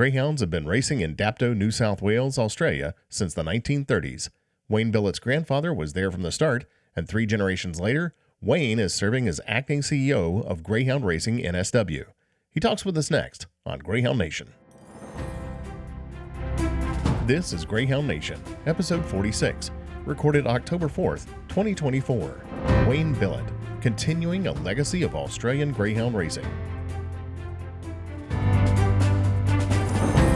Greyhounds have been racing in Dapto, New South Wales, Australia since the 1930s. Wayne Billett's grandfather was there from the start, and 3 generations later, Wayne is serving as acting CEO of Greyhound Racing NSW. He talks with us next on Greyhound Nation. This is Greyhound Nation, episode 46, recorded October 4th, 2024. Wayne Billett, continuing a legacy of Australian Greyhound racing.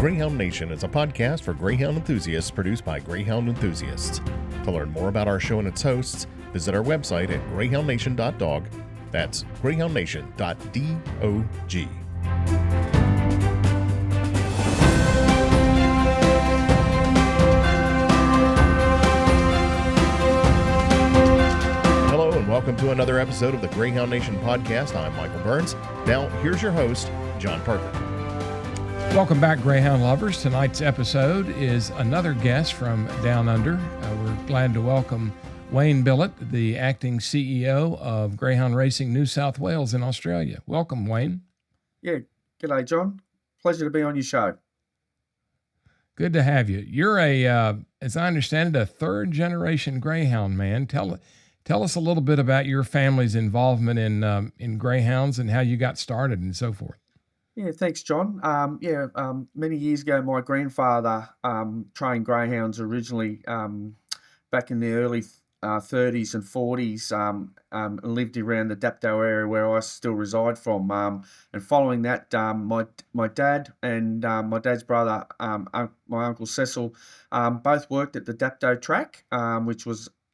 Greyhound Nation is a podcast for Greyhound enthusiasts produced by Greyhound enthusiasts. To learn more about our show and its hosts, visit our website at greyhoundnation.dog. That's greyhoundnation.dog. Hello and welcome to another episode of the Greyhound Nation podcast. I'm Michael Burns. Now, here's your host, John Parker. Welcome back, Greyhound lovers. Tonight's episode is another guest from Down Under. We're glad to welcome Wayne Billett, the acting CEO of Greyhound Racing New South Wales in Australia. Welcome, Wayne. Yeah, g'day, John. Pleasure to be on your show. Good to have you. You're as I understand it, a third-generation Greyhound man. Tell us a little bit about your family's involvement in Greyhounds and how you got started and so forth. Yeah, thanks, John. Many years ago, my grandfather trained greyhounds originally back in the early 30s and 40s and lived around the Dapto area where I still reside from. And following that, my dad and my dad's brother, my uncle Cecil, both worked at the Dapto track,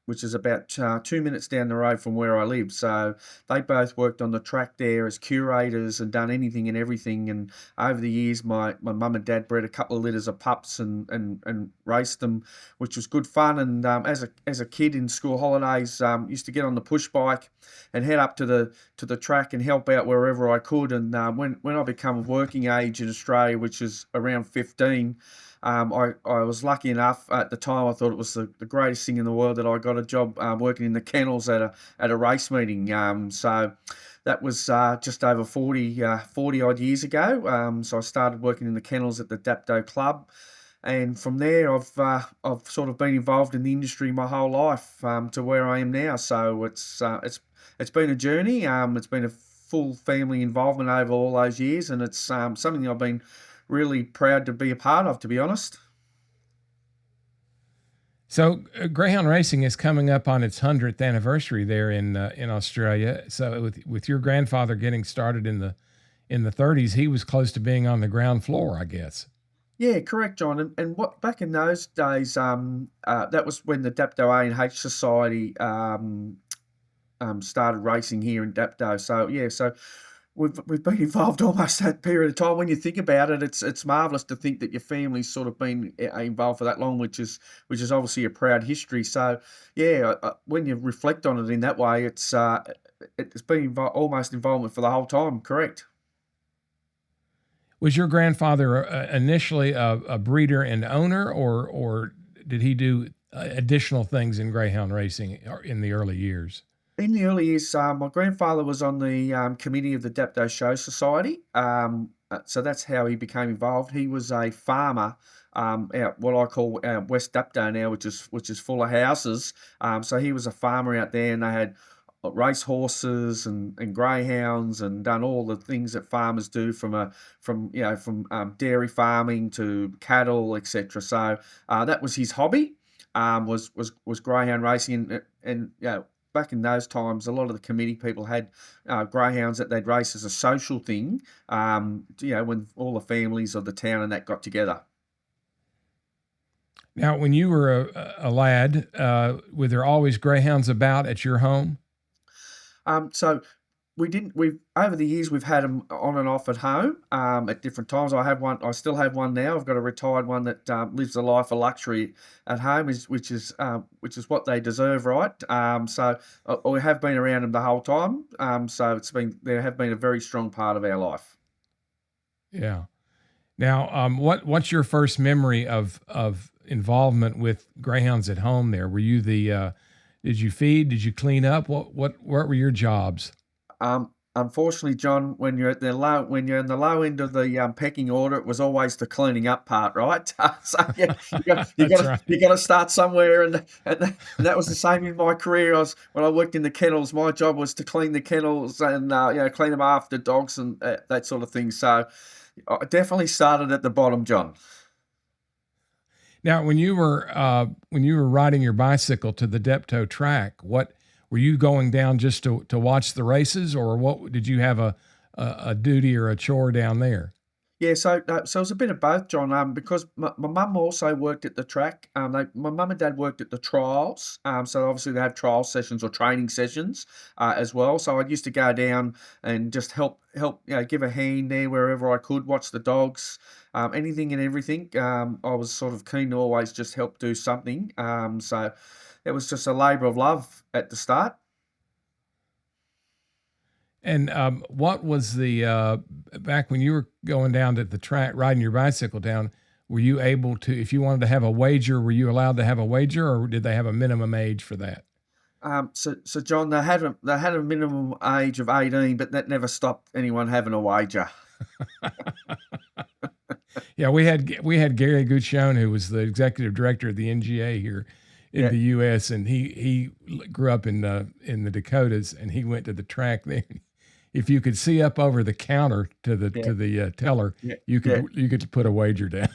which is about 2 minutes down the road from where I live. So they both worked on the track there as curators and done anything and everything. And over the years, my mum and dad bred a couple of litters of pups and raced them, which was good fun. And as a kid in school holidays, used to get on the push bike and head up to the track and help out wherever I could. And when I become of working age in Australia, which is around 15, I was lucky enough at the time. I thought it was the greatest thing in the world that I got a job working in the kennels at a race meeting. So that was just over 40 odd years ago. So I started working in the kennels at the Dapto club, and from there I've sort of been involved in the industry my whole life to where I am now. So it's been a journey. It's been a full family involvement over all those years, and it's something I've been really proud to be a part of, to be honest. So Greyhound Racing is coming up on its 100th anniversary there in Australia. So with your grandfather getting started in the 30s, he was close to being on the ground floor, I guess. Yeah, correct, John. And what back in those days, that was when the Dapto A&H Society started racing here in Dapto. So yeah, so we've been involved almost that period of time. When you think about it, it's marvellous to think that your family's sort of been involved for that long, which is obviously a proud history. So yeah, when you reflect on it in that way, it's been almost involvement for the whole time. Correct. Was your grandfather initially a breeder and owner, or did he do additional things in greyhound racing in the early years? In the early years, my grandfather was on the committee of the Dapto Show Society, so that's how he became involved. He was a farmer out what I call West Dapto now, which is full of houses. So he was a farmer out there, and they had race horses and greyhounds, and done all the things that farmers do from dairy farming to cattle, etc. So that was his hobby, was greyhound racing, and back in those times, a lot of the committee people had greyhounds that they'd race as a social thing, when all the families of the town and that got together. Now, when you were a lad, were there always greyhounds about at your home? So we've over the years we've had them on and off at home at different times. I still have one now. I've got a retired one that lives a life of luxury at home, which is what they deserve, right? So we have been around them the whole time. So they have been a very strong part of our life. Yeah. Now, what's your first memory of involvement with greyhounds at home? There, were you did you feed? Did you clean up? What were your jobs? Unfortunately, John, when you're when you're in the low end of the pecking order, it was always the cleaning up part, right? So yeah, That's right. you got to start somewhere, and that was the same in my career. When I worked in the kennels, my job was to clean the kennels and clean them after dogs and that sort of thing. So I definitely started at the bottom, John. Now, when you were riding your bicycle to the Dapto track, what were you going down just to watch the races, or what did you have a duty or a chore down there? Yeah, so it's a bit of both, John. Because my mum also worked at the track. My mum and dad worked at the trials. So obviously they have trial sessions or training sessions as well. So I used to go down and just help, give a hand there wherever I could, watch the dogs, anything and everything. I was sort of keen to always just help do something. So it was just a labour of love at the start. And what was the back when you were going down to the track, riding your bicycle down? Were you able to, if you wanted to have a wager, were you allowed to have a wager, or did they have a minimum age for that? So John, they had a minimum age of 18, but that never stopped anyone having a wager. Yeah, we had Gary Guccione, who was the executive director of the NGA here in Yeah, the U.S., and he grew up in the Dakotas, and he went to the track there. If you could see up over the counter to the yeah, teller, yeah, you yeah. could put a wager down.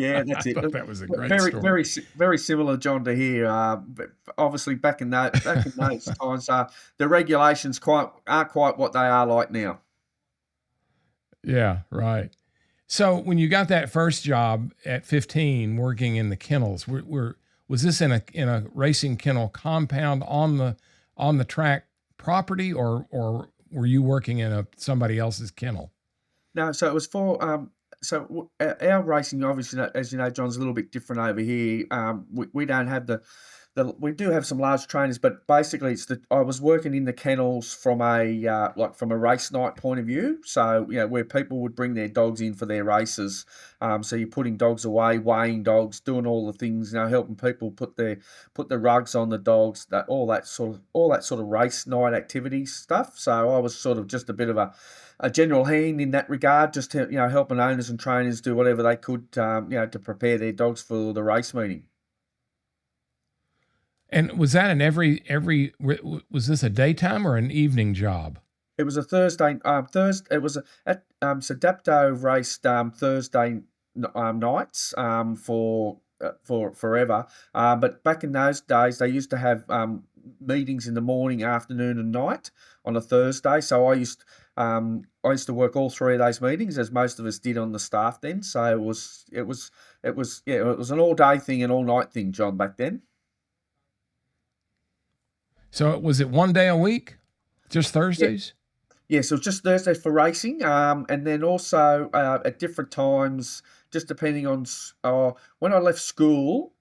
Yeah, I that's it. thought that was a great Very, story. very, very similar, John, to here. But obviously, back in those times, the regulations aren't quite what they are like now. Yeah, right. So when you got that first job at 15, working in the kennels, was this in a racing kennel compound on the track property, or were you working in a somebody else's kennel? No, so it was for our racing, obviously, as you know, John's a little bit different over here. We don't have we do have some large trainers, but basically I was working in the kennels from from a race night point of view. So where people would bring their dogs in for their races. So you're putting dogs away, weighing dogs, doing all the things, helping people put the rugs on the dogs, that all that sort of race night activity stuff. So I was sort of just a bit of a general hand in that regard, just to, helping owners and trainers do whatever they could, to prepare their dogs for the race meeting. And was that in was this a daytime or an evening job? It was a Thursday. It was so Dapto raced Thursday nights for forever. But back in those days, they used to have meetings in the morning, afternoon, and night on a Thursday. So I used to work all three of those meetings, as most of us did on the staff then. So it was an all day thing and all night thing, John, back then. So was it one day a week, just Yeah. Thursdays? Yeah, so just Thursday for racing, and then also at different times, just depending on when I left school,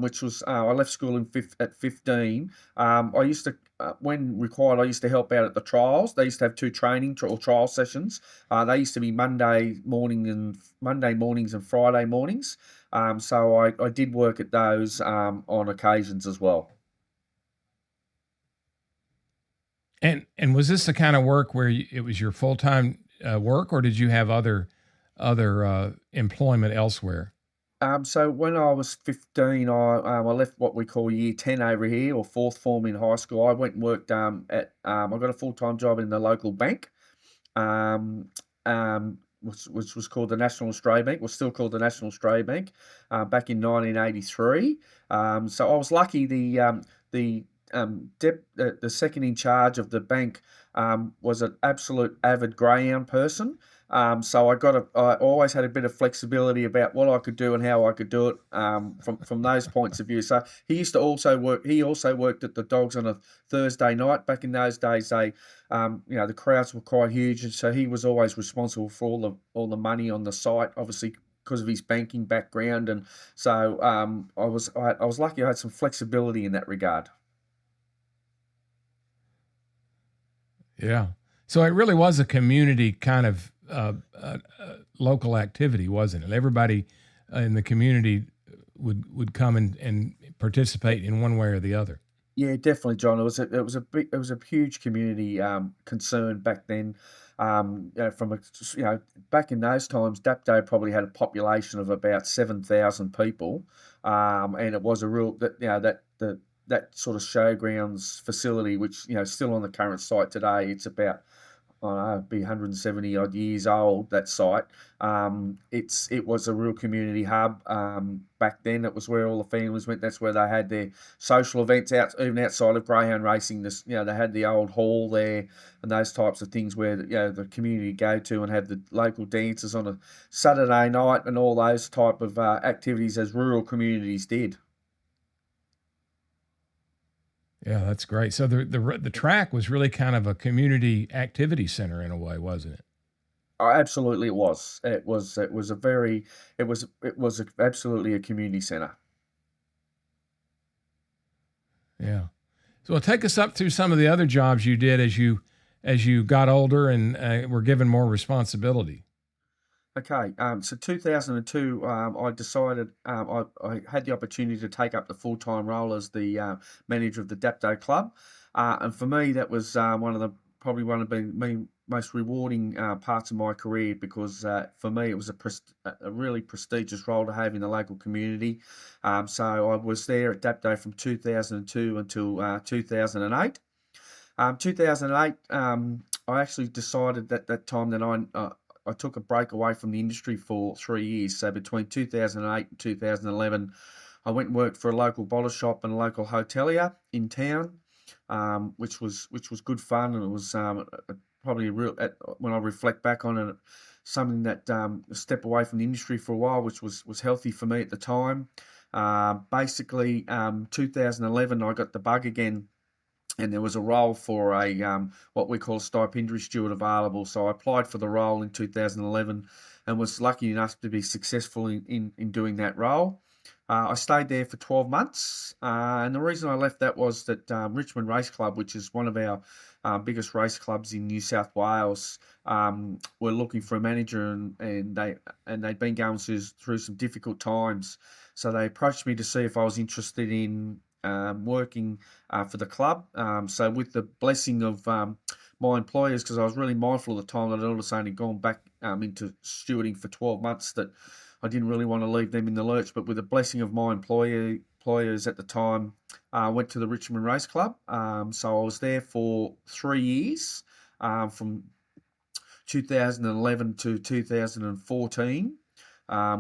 which was I left school at 15. I used to, when required, I used to help out at the trials. They used to have two or trial sessions. They used to be Monday mornings and Friday mornings. So I did work at those on occasions as well. And was this the kind of work where it was your full time work, or did you have other employment elsewhere? So when I was 15, I left what we call year 10 over here, or fourth form in high school. I went and worked I got a full-time job in the local bank, um, which was called the National Australia Bank, was still called the National Australia Bank, back in 1983. So I was lucky. The second in charge of the bank was an absolute avid greyhound person. So I always had a bit of flexibility about what I could do and how I could do it, from those points of view. So he used to also work. He also worked at the dogs on a Thursday night. Back in those days, the crowds were quite huge, and so he was always responsible for all the money on the site, obviously because of his banking background. And so I was lucky. I had some flexibility in that regard. Yeah. So it really was a community kind of local activity, wasn't it? Everybody in the community would come and participate in one way or the other. Yeah, definitely, John. It was a huge community concern back then. From back in those times, Dapto probably had a population of about 7,000 people, and it was a real that that sort of showgrounds facility, which still on the current site today. It's about I don't know, it'd be 170 odd years old, that site. It was a real community hub. Back then, it was where all the families went. That's where they had their social events out, even outside of Greyhound Racing. They had the old hall there and those types of things where the community go to and have the local dances on a Saturday night and all those type of activities as rural communities did. Yeah, that's great. So the track was really kind of a community activity center in a way, wasn't it? Oh, absolutely, it was. It was absolutely a community centre. Yeah. So take us up through some of the other jobs you did as you got older and were given more responsibility. Okay, so 2002, I decided I had the opportunity to take up the full-time role as the manager of the Dapto club, and for me that was probably one of the most rewarding parts of my career because for me it was a really prestigious role to have in the local community. So I was there at Dapto from 2002 until 2008. 2008, I actually decided at that time that I took a break away from the industry for 3 years. So between 2008 and 2011, I went and worked for a local bottle shop and a local hotelier in town, which was good fun, and it was probably a real. When I reflect back on it, something that a step away from the industry for a while, which was healthy for me at the time. Basically, 2011, I got the bug again, and there was a role for a what we call a stipendiary steward available. So I applied for the role in 2011 and was lucky enough to be successful in doing that role. I stayed there for 12 months, and the reason I left that was that Richmond Race Club, which is one of our biggest race clubs in New South Wales, were looking for a manager, and they'd been going through some difficult times. So they approached me to see if I was interested in working for the club. So with the blessing of my employers, because I was really mindful of the time that I'd also only gone back into stewarding for 12 months, that I didn't really want to leave them in the lurch. But with the blessing of my employers at the time, I went to the Richmond Race Club. So I was there for 3 years, from 2011 to 2014,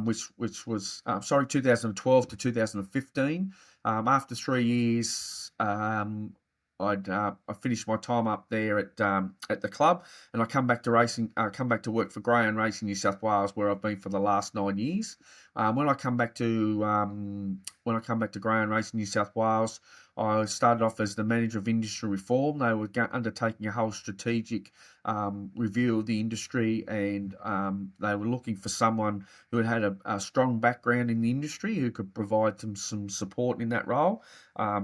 which was 2012 to 2015. After 3 years, I finished my time up there at the club, and I come back to racing. Come back to work for Greyhound Racing New South Wales, where I've been for the last 9 years. When I come back to Greyhound Racing New South Wales, I started off as the manager of industry reform. They were undertaking a whole strategic review of the industry, and they were looking for someone who had a strong background in the industry who could provide them some support in that role.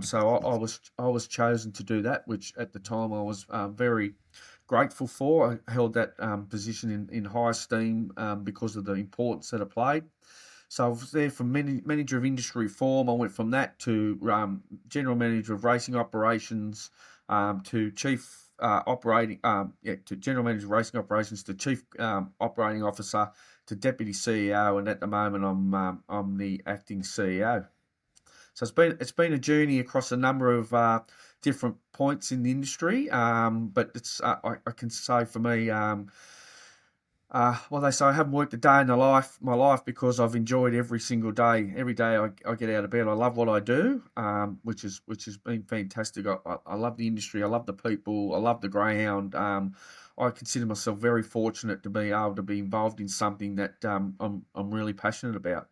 So I was chosen to do that, which at the time I was very grateful for. I held that position in high esteem because of the importance that it played. So I was there from manager of industry reform. I went from that to general manager of racing operations, to chief to general manager of racing operations, to chief operating officer, to deputy CEO, and at the moment I'm the acting CEO. So it's been a journey across a number of different points in the industry, but it's I can say for me. Well, they say I haven't worked a day in my life because I've enjoyed every single day. Every day I get out of bed, I love what I do, which has been fantastic. I love the industry, I love the people, I love the greyhound. I consider myself very fortunate to be able to be involved in something that I'm really passionate about.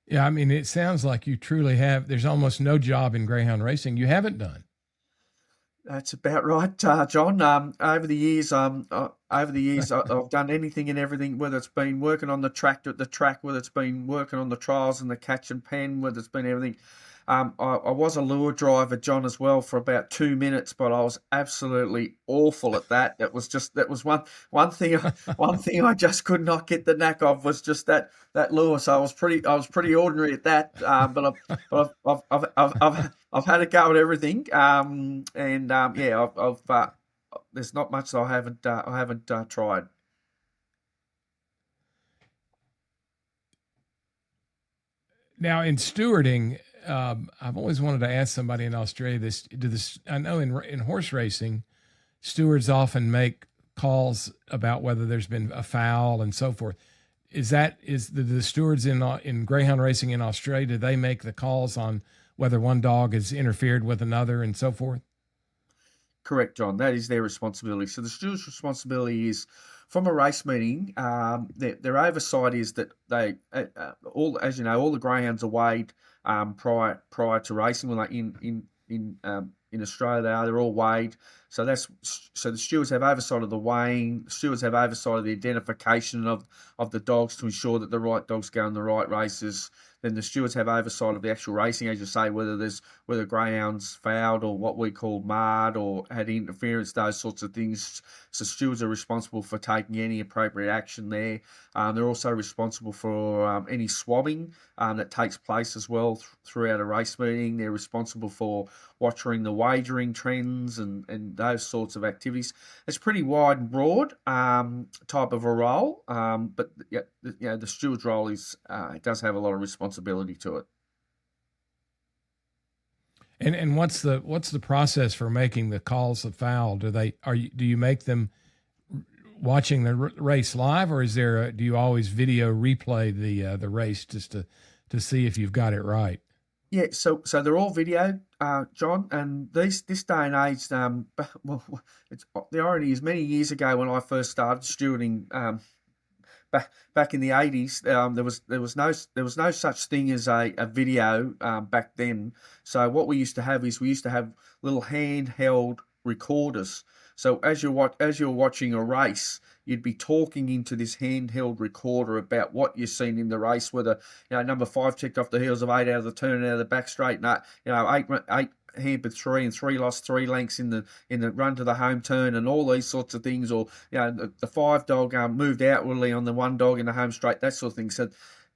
Yeah, I mean, it sounds like you truly have. There's almost no job in greyhound racing you haven't done. That's about right, John. Over the years, I've done anything and everything. Whether it's been working on the track, whether it's been working on the trials and the catch and pen, whether it's been everything. I was a lure driver, John, as well for about 2 minutes, but I was absolutely awful at that. That was one thing one thing I just could not get the knack of was just that lure. So I was pretty ordinary at that. I've had a go at everything. Yeah, there's not much that I haven't tried. Now, in stewarding, I've always wanted to ask somebody in Australia this. I know in horse racing, stewards often make calls about whether there's been a foul and so forth. Is the stewards in greyhound racing in Australia? Do they make the calls on whether one dog has interfered with another and so forth? Correct, John. That is their responsibility. So the steward's responsibility is from a race meeting. Their oversight is that they all, as you know, all the greyhounds are weighed prior to racing. When in Australia, they're all weighed. So the stewards have oversight of the weighing. The stewards have oversight of the identification of the dogs to ensure that the right dogs go in the right races. Then the stewards have oversight of the actual racing, as you say, whether greyhounds fouled or what we call marred or had interference, those sorts of things. So stewards are responsible for taking any appropriate action there. They're also responsible for any swabbing that takes place as well throughout a race meeting. They're responsible for watching the wagering trends and those sorts of activities. It's pretty wide and broad type of a role, but the steward's role it does have a lot of responsibility to it. And what's the process for making the calls of foul? Do you make them watching the race live, or do you always video replay the race just to see if you've got it right? Yeah, so they're all video, John, and this day and age, well, the irony is many years ago when I first started stewarding, back in the 80s, there was no such thing as a video back then. So what we used to have little handheld recorders. So as you're watching a race, you'd be talking into this handheld recorder about what you've seen in the race, whether number 5 checked off the heels of 8 out of the turn out of the back straight, and 8 hampered 3 and 3 lost 3 lengths in the run to the home turn and all these sorts of things, or the 5 dog moved outwardly on the 1 dog in the home straight, that sort of thing. So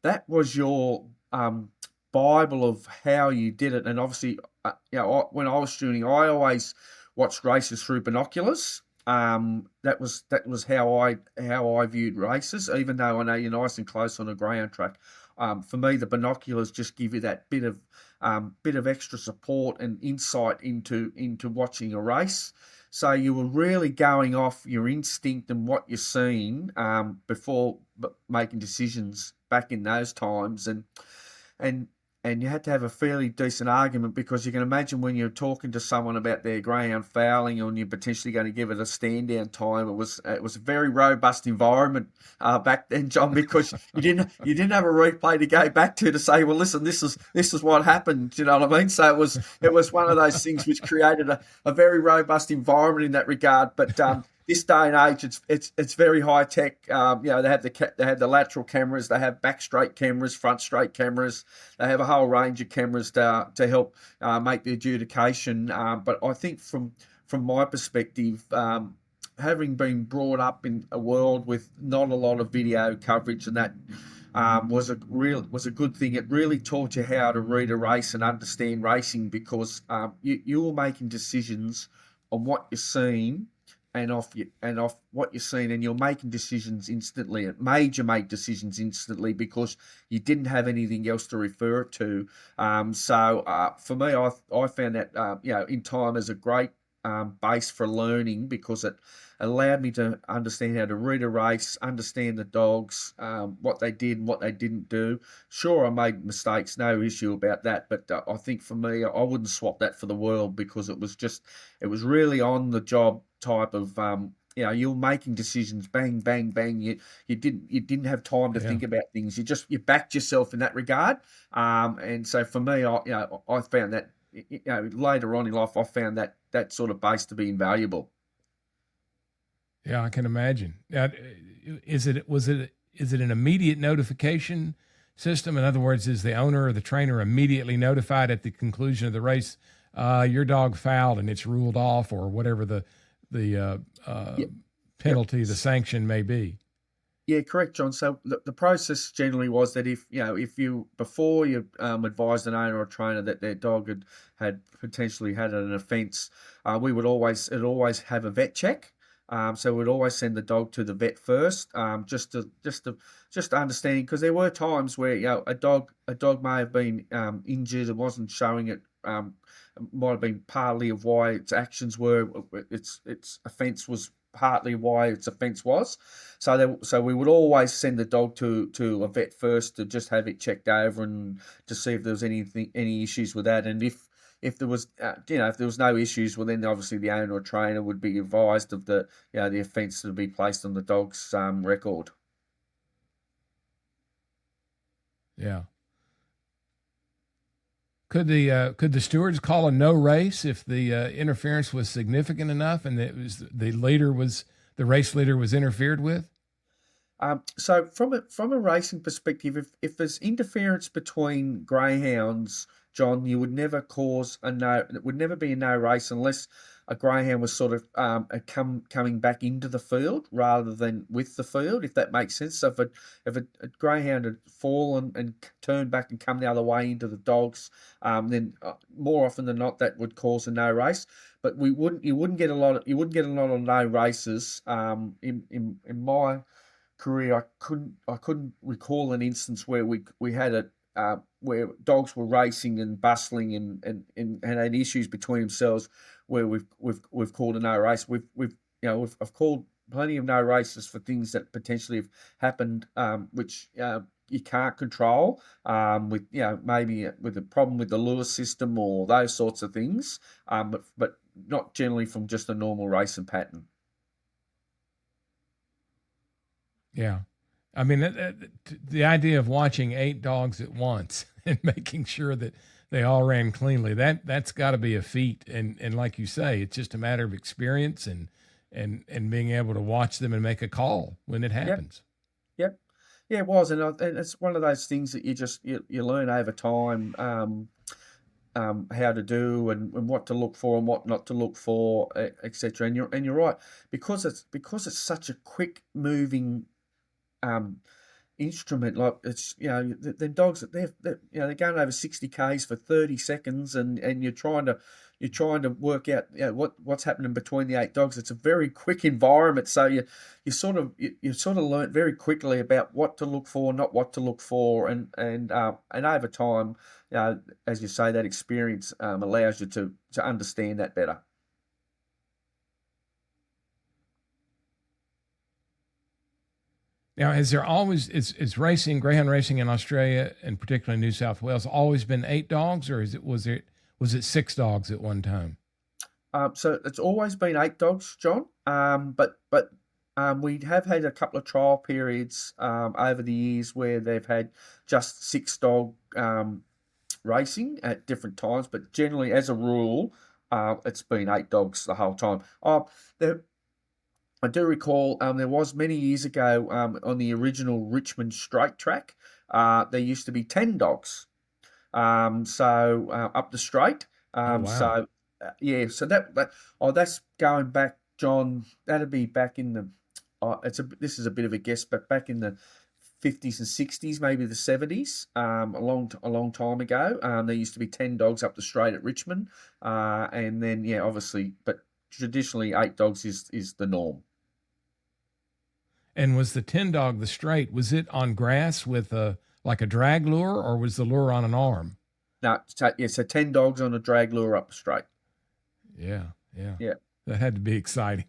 that was your Bible of how you did it. And obviously, when I was stewarding, I always watched races through binoculars. That was how I viewed races, even though I know you're nice and close on a greyhound track. For me, the binoculars just give you that bit of extra support and insight into watching a race. So you were really going off your instinct and what you're seeing before making decisions back in those times, and you had to have a fairly decent argument, because you can imagine when you're talking to someone about their greyhound fouling and you're potentially going to give it a stand down time. It was a very robust environment back then, John, because you didn't have a replay to go back to say, well, listen, this is what happened. You know what I mean? So it was one of those things which created a very robust environment in that regard. But this day and age, it's very high tech. They have the lateral cameras, they have back straight cameras, front straight cameras. They have a whole range of cameras to help make the adjudication. But I think from my perspective, having been brought up in a world with not a lot of video coverage, and that was a good thing. It really taught you how to read a race and understand racing, because you were making decisions on what you're seeing and off what you're seeing, and you're making decisions instantly. It made you make decisions instantly because you didn't have anything else to refer it to. So for me, I found that in time as a great base for learning, because it allowed me to understand how to read a race, understand the dogs, what they did and what they didn't do. Sure, I made mistakes, no issue about that, but I think for me, I wouldn't swap that for the world, because it was really on the job type of you're making decisions, bang, bang, bang. You didn't have time to think about things. You backed yourself in that regard. And so for me, I found that later on in life, I found that sort of base to be invaluable. Yeah, I can imagine. Now, is it an immediate notification system? In other words, is the owner or the trainer immediately notified at the conclusion of the race, your dog fouled and it's ruled off, or whatever the Yeah. penalty, Yep. the sanction may be? Yeah, correct, John. So the process generally was that if you before you advised an owner or trainer that their dog had potentially had an offence, we would always have a vet check. So we'd always send the dog to the vet first, just understanding, because there were times where a dog may have been injured and wasn't showing it. Might have been partly of why its actions were, its offence was partly why its offence was. So we would always send the dog to a vet first to just have it checked over and to see if there was any issues with that. And if there was if there was no issues, well then obviously the owner or trainer would be advised of the the offence to be placed on the dog's record. Yeah. Could the stewards call a no race if the interference was significant enough and it was the race leader was interfered with? So from a racing perspective, if there's interference between greyhounds, John, you would never cause a no. It would never be a no race unless a greyhound was sort of coming back into the field rather than with the field, if that makes sense. So if a greyhound had fallen and turned back and come the other way into the dogs, then more often than not that would cause a no race. But you wouldn't get a lot of no races. In my career, I couldn't recall an instance where we had it where dogs were racing and bustling and had issues between themselves, where we've called a no race. I've called plenty of no races for things that potentially have happened, which you can't control, with maybe with a problem with the lure system or those sorts of things, but not generally from just a normal racing pattern. Yeah. I mean, the idea of watching 8 dogs at once and making sure that they all ran cleanly, that's got to be a feat. And like you say, it's just a matter of experience and being able to watch them and make a call when it happens. Yep. Yeah, it was. And it's one of those things that you learn over time, how to do and what to look for and what not to look for, etc. And you're right, because it's such a quick moving instrument. Like it's the dogs that they're going over 60 k's for 30 seconds, and you're trying to work out what's happening between the 8 dogs. It's a very quick environment, so you sort of learn very quickly about what to look for, not what to look for, and over time, as you say, that experience allows you to understand that better. Now, is Greyhound racing in Australia, and particularly New South Wales, always been 8 dogs, or was it 6 dogs at one time? So it's always been 8 dogs, John. But we have had a couple of trial periods over the years where they've had just 6 dog racing at different times. But generally, as a rule, it's been 8 dogs the whole time. I do recall there was many years ago on the original Richmond straight track, there used to be 10 dogs. Up the straight. Oh, wow. So so that's going back, John. That'd be back in the. This is a bit of a guess, but back in the 50s and 60s, maybe the 70s, a long time ago. There used to be 10 dogs up the straight at Richmond, and then obviously, but traditionally 8 dogs is the norm. And was the 10 dog the straight? Was it on grass with like a drag lure, or was the lure on an arm? No, so 10 dogs on a drag lure up the straight. Yeah. Yeah. That had to be exciting.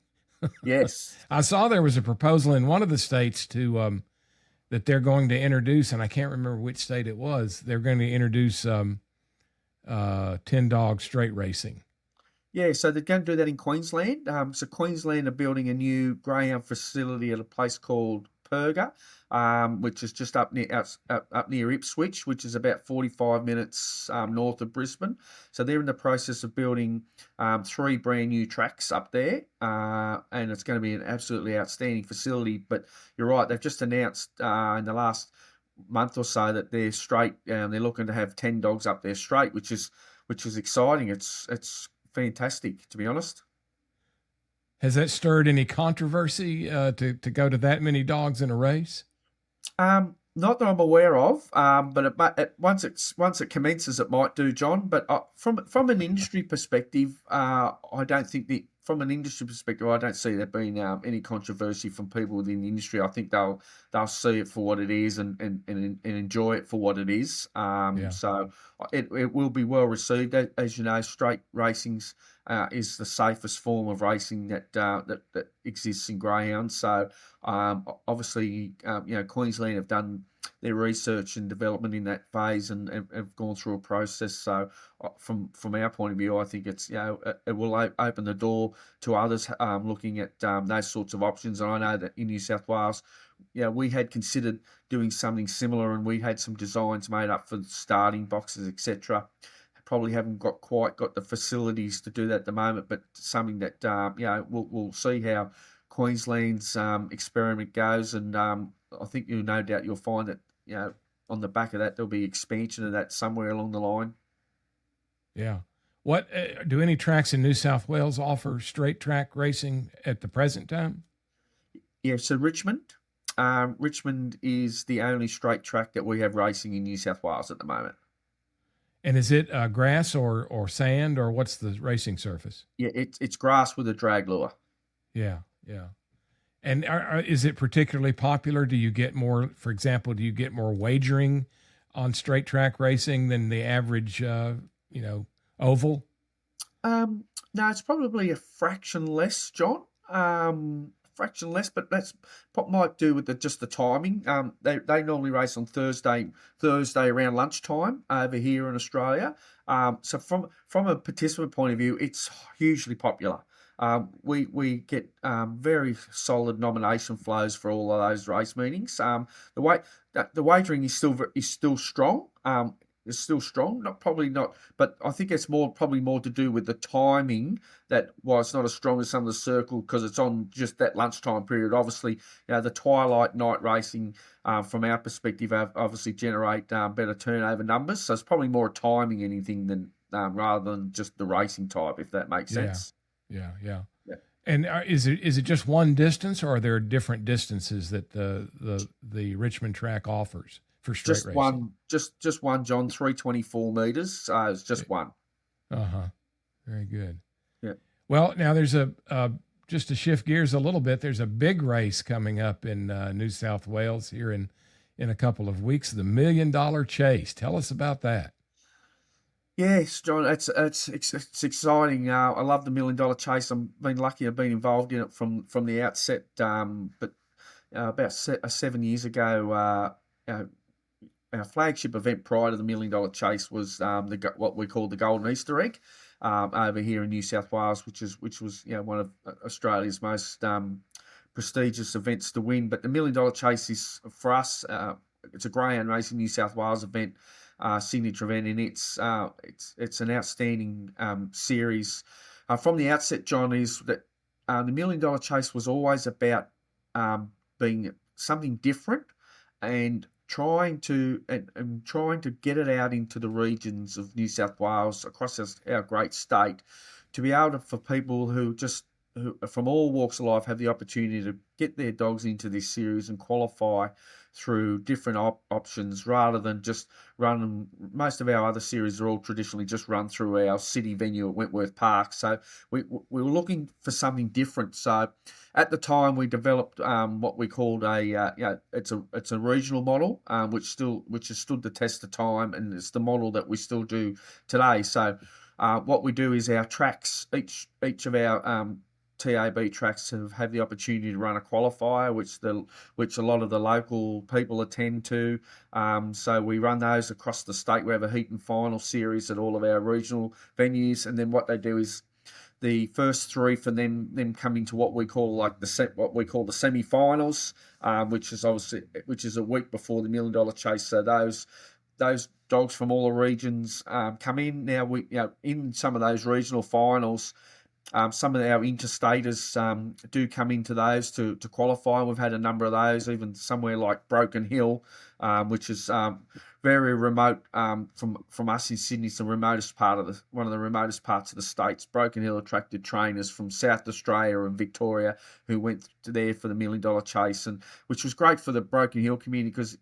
Yes. I saw there was a proposal in one of the states to that they're going to introduce, and I can't remember which state it was. They're going to introduce 10 dog straight racing. Yeah, so they're going to do that in Queensland. So Queensland are building a new greyhound facility at a place called Perga, which is just up near Ipswich, which is about 45 minutes north of Brisbane. So they're in the process of building 3 brand new tracks up there, and it's going to be an absolutely outstanding facility. But you're right, they've just announced in the last month or so that they're straight. They're looking to have 10 dogs up there straight, which is exciting. It's fantastic, to be honest. Has that stirred any controversy to go to that many dogs in a race? Not that I'm aware of, but once it commences, it might do, John. But from an industry perspective, I don't think from an industry perspective, I don't see there being any controversy from people within the industry. I think they'll see it for what it is and enjoy it for what it is. So it will be well received. As you know, straight racing's is the safest form of racing that exists in greyhounds. So obviously, Queensland have done their research and development in that phase and have gone through a process. So from our point of view, I think it's it will open the door to others looking at those sorts of options. And I know that in New South Wales, we had considered doing something similar, and we had some designs made up for starting boxes, etc. Probably haven't quite got the facilities to do that at the moment, but something that we'll see how Queensland's experiment goes, and I think no doubt you'll find that on the back of that there'll be expansion of that somewhere along the line. Yeah. What do any tracks in New South Wales offer straight track racing at the present time? Yeah, so Richmond is the only straight track that we have racing in New South Wales at the moment. And is it grass or sand, or what's the racing surface? Yeah, it's grass with a drag lure. Yeah, yeah. And is it particularly popular? Do you get more, for example, do you get more wagering on straight track racing than the average, oval? No, it's probably a fraction less, John. Fraction less, but that's what might do with just the timing. They normally race on Thursday around lunchtime over here in Australia. So from a participant point of view, it's hugely popular. We get very solid nomination flows for all of those race meetings. The wagering is still strong. Is still strong, probably not, but I think it's probably more to do with the timing that while it's not as strong as some of the circle because it's on just that lunchtime period. Obviously, the twilight night racing from our perspective obviously generate better turnover numbers. So it's probably more timing anything than rather than just the racing type, if that makes sense. Yeah. And is it just one distance, or are there different distances that the Richmond track offers for straight just racing? Just one, John. 324 meters. It's just one. Very good. Yeah. Well, now there's just to shift gears a little bit. There's a big race coming up in New South Wales here in a couple of weeks. The $1 Million Chase. Tell us about that. Yes, John, it's exciting. I love the $1 Million Chase. I've been lucky. I've been involved in it from the outset. But about 7 years ago, our flagship event prior to the $1 Million Chase was what we call the Golden Easter Egg over here in New South Wales, which was one of Australia's most prestigious events to win. But the $1 Million Chase is for us. It's a Greyhound Racing New South Wales event. Signature event, and it's an outstanding series. From the outset, John, is that the $1 Million Chase was always about being something different and trying to get it out into the regions of New South Wales across our great state to be able for people who from all walks of life have the opportunity to get their dogs into this series and qualify through different options rather than just run. Most of our other series are all traditionally just run through our city venue at Wentworth Park. So we were looking for something different. So at the time we developed what we called it's a regional model, which has stood the test of time, and it's the model that we still do today. So what we do is our tracks, each of our TAB tracks have the opportunity to run a qualifier, which a lot of the local people attend to. So we run those across the state. We have a heat and final series at all of our regional venues, and then what they do is the first three for them come into what we call the semi-finals, which is a week before the $1 Million Chase. So those dogs from all the regions come in. Now in some of those regional finals, Some of our interstaters do come into those to qualify. We've had a number of those, even somewhere like Broken Hill, which is very remote from us in Sydney. It's the remotest part of one of the remotest parts of the states. Broken Hill attracted trainers from South Australia and Victoria who went to there for the $1 Million Chase, and which was great for the Broken Hill community because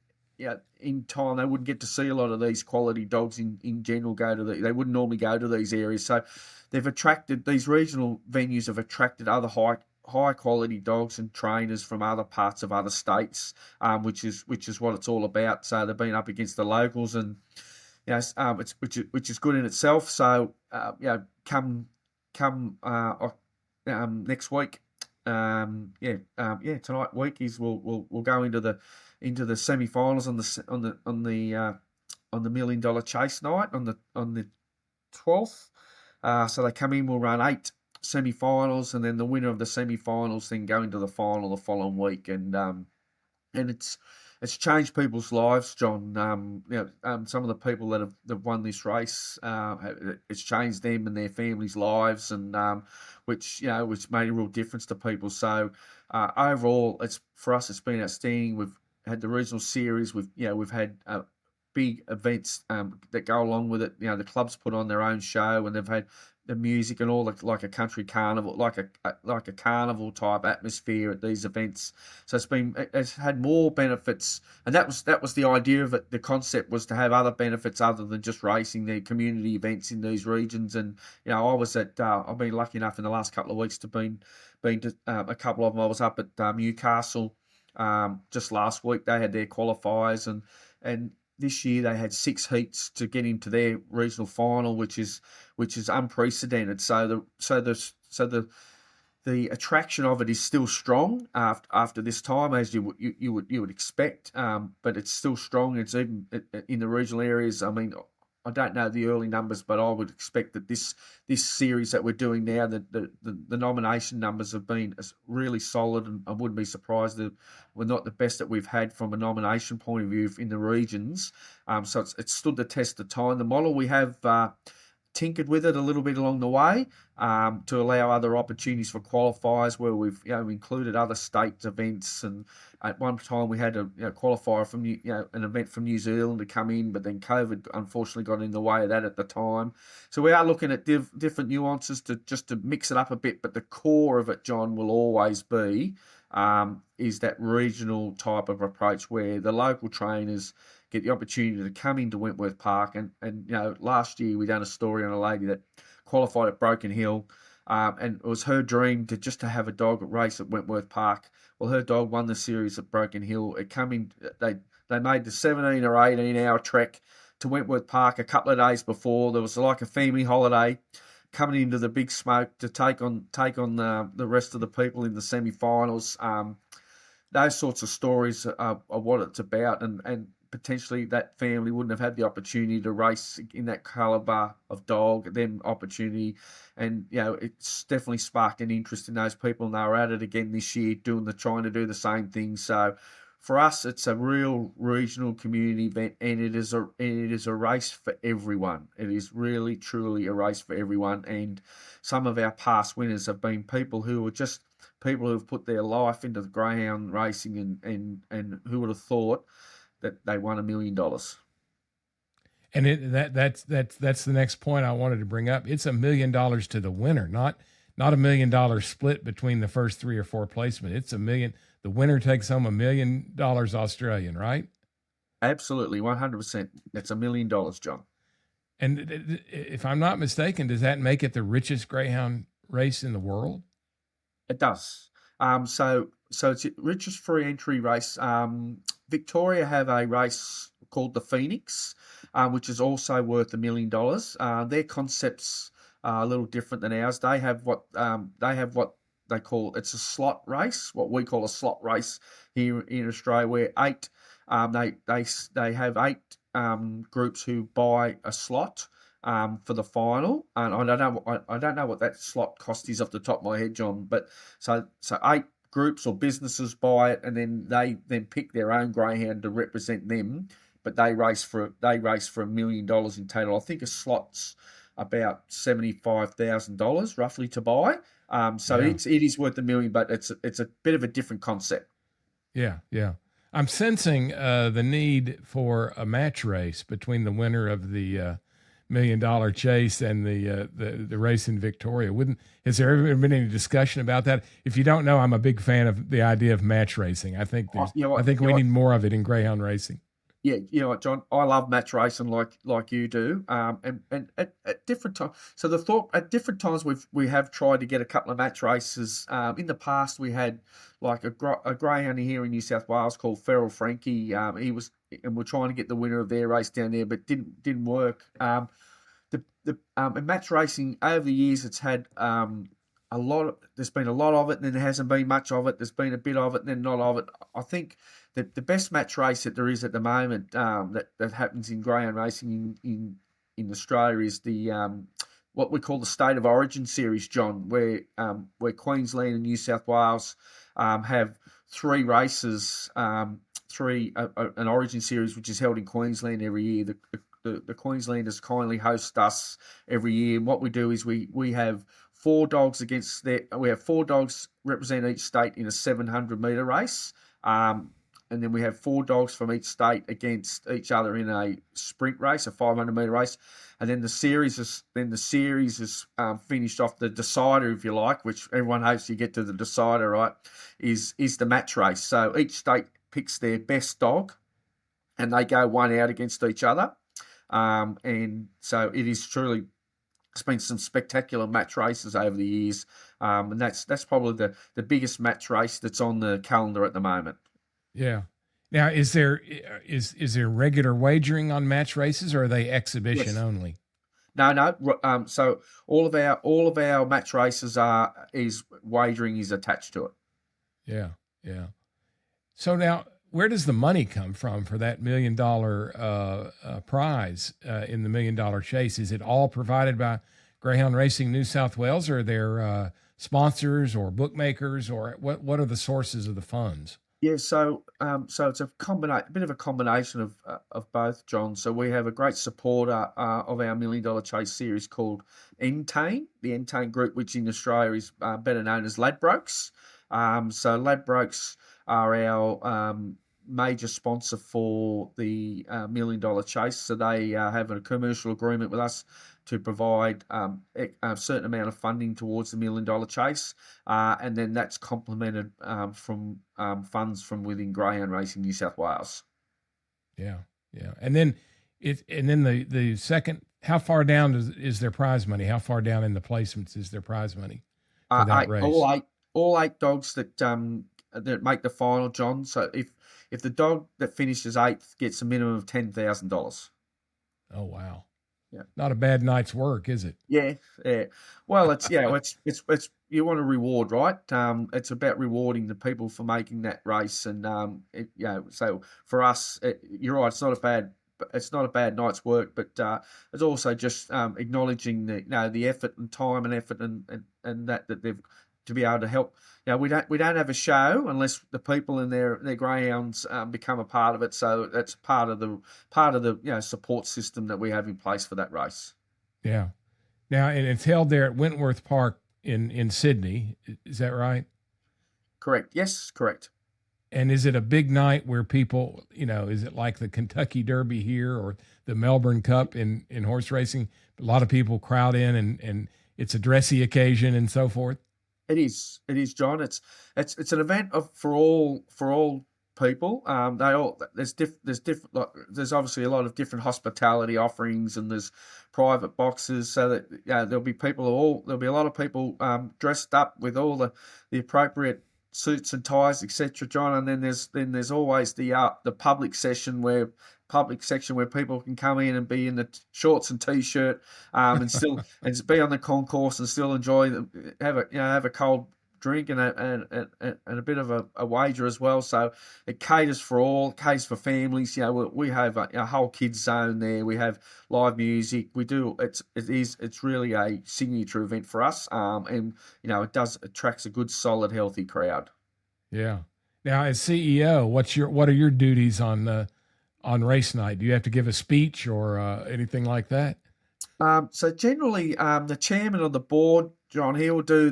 in time they wouldn't get to see a lot of these quality dogs in general they wouldn't normally go to these areas. So they've attracted, these regional venues have attracted other high quality dogs and trainers from other parts of other states, which is what it's all about. So they've been up against the locals, and it's which is good in itself. So come next week, tonight week is we'll go into the semi-finals on the $1 Million Chase night on the 12th. So they come in, we'll run 8 semi-finals, and then the winner of the semi-finals then go into the final the following week, and it's changed people's lives, John. Some of the people that have won this race, it's changed them and their families' lives, and which made a real difference to people. So overall, for us, it's been outstanding. We've had the regional series. We've had big events that go along with it. The clubs put on their own show, and they've had the music and all like a country carnival, like a carnival type atmosphere at these events. So it's had more benefits, and that was the idea of it. The concept was to have other benefits other than just racing, the community events in these regions. And I've been lucky enough in the last couple of weeks to been to a couple of them. I was up at Newcastle just last week. They had their qualifiers, and this year they had 6 heats to get into their regional final, which is unprecedented. So the attraction of it is still strong after this time, as you would expect. But it's still strong. It's even in the regional areas. I mean, I don't know the early numbers, but I would expect that this series that we're doing now, the nomination numbers have been really solid, and I wouldn't be surprised that we're not the best that we've had from a nomination point of view in the regions. So it's stood the test of time. The model we have tinkered with it a little bit along the way to allow other opportunities for qualifiers, where we've included other state events. And at one time we had a qualifier from an event from New Zealand to come in, but then COVID unfortunately got in the way of that at the time. So we are looking at different nuances to mix it up a bit, but the core of it, John, will always be is that regional type of approach where the local trainers get the opportunity to come into Wentworth Park. And last year we done a story on a lady that qualified at Broken Hill, and it was her dream to have a dog race at Wentworth Park. Well, her dog won the series at Broken Hill. They made the 17 or 18 hour trek to Wentworth Park a couple of days before. There was like a family holiday coming into the big smoke to take on the rest of the people in the semi-finals. Those sorts of stories are what it's about, and potentially that family wouldn't have had the opportunity to race in that caliber of dog, then opportunity. And, it's definitely sparked an interest in those people, and they were at it again this year trying to do the same thing. So for us, it's a real regional community event, and it is a race for everyone. It is really, truly a race for everyone. And some of our past winners have been people who have put their life into the greyhound racing, and who would have thought that they won $1 million. And that's the next point I wanted to bring up. It's $1 million to the winner, not $1 million split between the first 3 or 4 placement. It's $1 million. The winner takes home $1 million Australian, right? Absolutely, 100%. That's $1 million, John. And if I'm not mistaken, does that make it the richest greyhound race in the world? It does. So it's the richest free entry race. Victoria have a race called the Phoenix, which is also worth $1 million. Their concepts are a little different than ours. They have what they call, it's a slot race, what we call a slot race here in Australia, where they have 8 groups who buy a slot for the final, and I don't know what that slot cost is off the top of my head, John. But so 8 groups or businesses buy it, and then they pick their own greyhound to represent them. But they race for $1 million in total. I think a slot's about $75,000 roughly to buy. So Yeah. it is worth $1 million, but it's a bit of a different concept. Yeah, yeah. I'm sensing the need for a match race between the winner of the $1 million chase and the race in Victoria. Has there ever been any discussion about that? If you don't know, I'm a big fan of the idea of match racing. I think we need more of it in greyhound racing. Yeah, you know what, John? I love match racing like you do. And at different times, so the thought at different times we have tried to get a couple of match races. In the past, we had like a greyhound here in New South Wales called Feral Frankie. And we're trying to get the winner of their race down there, but didn't work. In match racing over the years, it's had there's been a lot of it, and then there hasn't been much of it. There's been a bit of it, and then not of it. I think the best match race that there is at the moment that happens in greyhound racing in Australia is the what we call the State of Origin series, John, where Queensland and New South Wales have three races, an Origin series which is held in Queensland every year. The Queenslanders kindly host us every year, and what we do is we have four dogs represent each state in a 700-metre race. And then we have four dogs from each state against each other in a sprint race, a 500-metre race, and then the series is finished off. The decider, if you like, which everyone hopes you get to the decider, right? Is the match race. So each state picks their best dog, and they go one out against each other. And so it is truly. It's been some spectacular match races over the years, and that's probably the biggest match race that's on the calendar at the moment. Yeah. Now, is there regular wagering on match races, or are they exhibition only? No. So all of our match races wagering is attached to it. Yeah, yeah. So now, where does the money come from for that $1 million prize in the $1 million chase? Is it all provided by Greyhound Racing New South Wales, or are there sponsors or bookmakers, or what are the sources of the funds? Yeah, so it's a bit of a combination of both, John. So we have a great supporter of our $1 million chase series called Entain, the Entain Group, which in Australia is better known as Ladbrokes. So Ladbrokes are our major sponsor for the $1 million chase. So they have a commercial agreement with us to provide a certain amount of funding towards the $1 million chase, and then that's complemented from funds from within Greyhound Racing New South Wales. Yeah, yeah, and then the second. How far down is their prize money? How far down in the placements is their prize money for that race? All eight dogs that make the final, John. So if the dog that finishes eighth gets a minimum of $10,000. Oh wow. Yeah. Not a bad night's work, is it? Yeah. Well, it's you want to reward, right? It's about rewarding the people for making that race, and so for us, you're right. It's not a bad night's work, but it's also just acknowledging the effort and time and effort and that they've to be able to help. We don't have a show unless the people in their greyhounds become a part of it. So that's part of the support system that we have in place for that race. Yeah. Now, and it's held there at Wentworth Park in Sydney. Is that right? Correct. Yes, correct. And is it a big night where people, is it like the Kentucky Derby here or the Melbourne Cup in horse racing? A lot of people crowd in and it's a dressy occasion and so forth. It is, John. It's an event for all people. There's obviously a lot of different hospitality offerings, and there's private boxes, so that there'll be a lot of people dressed up with all the appropriate suits and ties, etc., John. And then there's always the public section where people can come in and be in the shorts and t-shirt and still and be on the concourse and still enjoy have a cold drink and a bit of a wager as well. So it caters for families. We have a whole kids zone there. We have live music. It's really a signature event for us. And it attracts a good, solid, healthy crowd. Yeah. Now, as CEO, what are your duties on race night? Do you have to give a speech or anything like that? So generally, the chairman of the board, John, he will do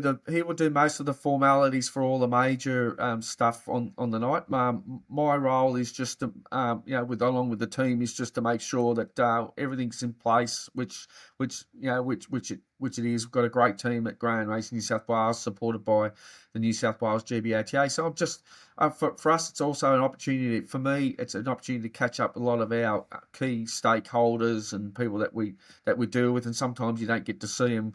most of the formalities for all the major stuff on the night. My role is just to, along with the team, is just to make sure that everything's in place, which it is. We've got a great team at Greyhound Racing New South Wales, supported by the New South Wales GBATA. So I'm just for us, it's also an opportunity. For me, it's an opportunity to catch up with a lot of our key stakeholders and people that we deal with, and sometimes you don't get to see them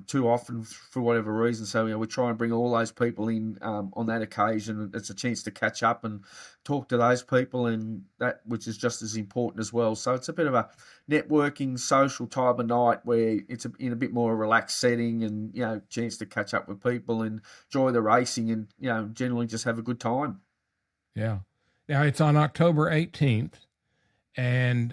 too often for whatever reason. So we try and bring all those people in on that occasion. It's a chance to catch up and talk to those people, and that which is just as important as well. So it's a bit of a networking, social type of night where it's in a bit more relaxed setting, and chance to catch up with people and enjoy the racing, and generally just have a good time. Yeah. Now it's on October 18th. And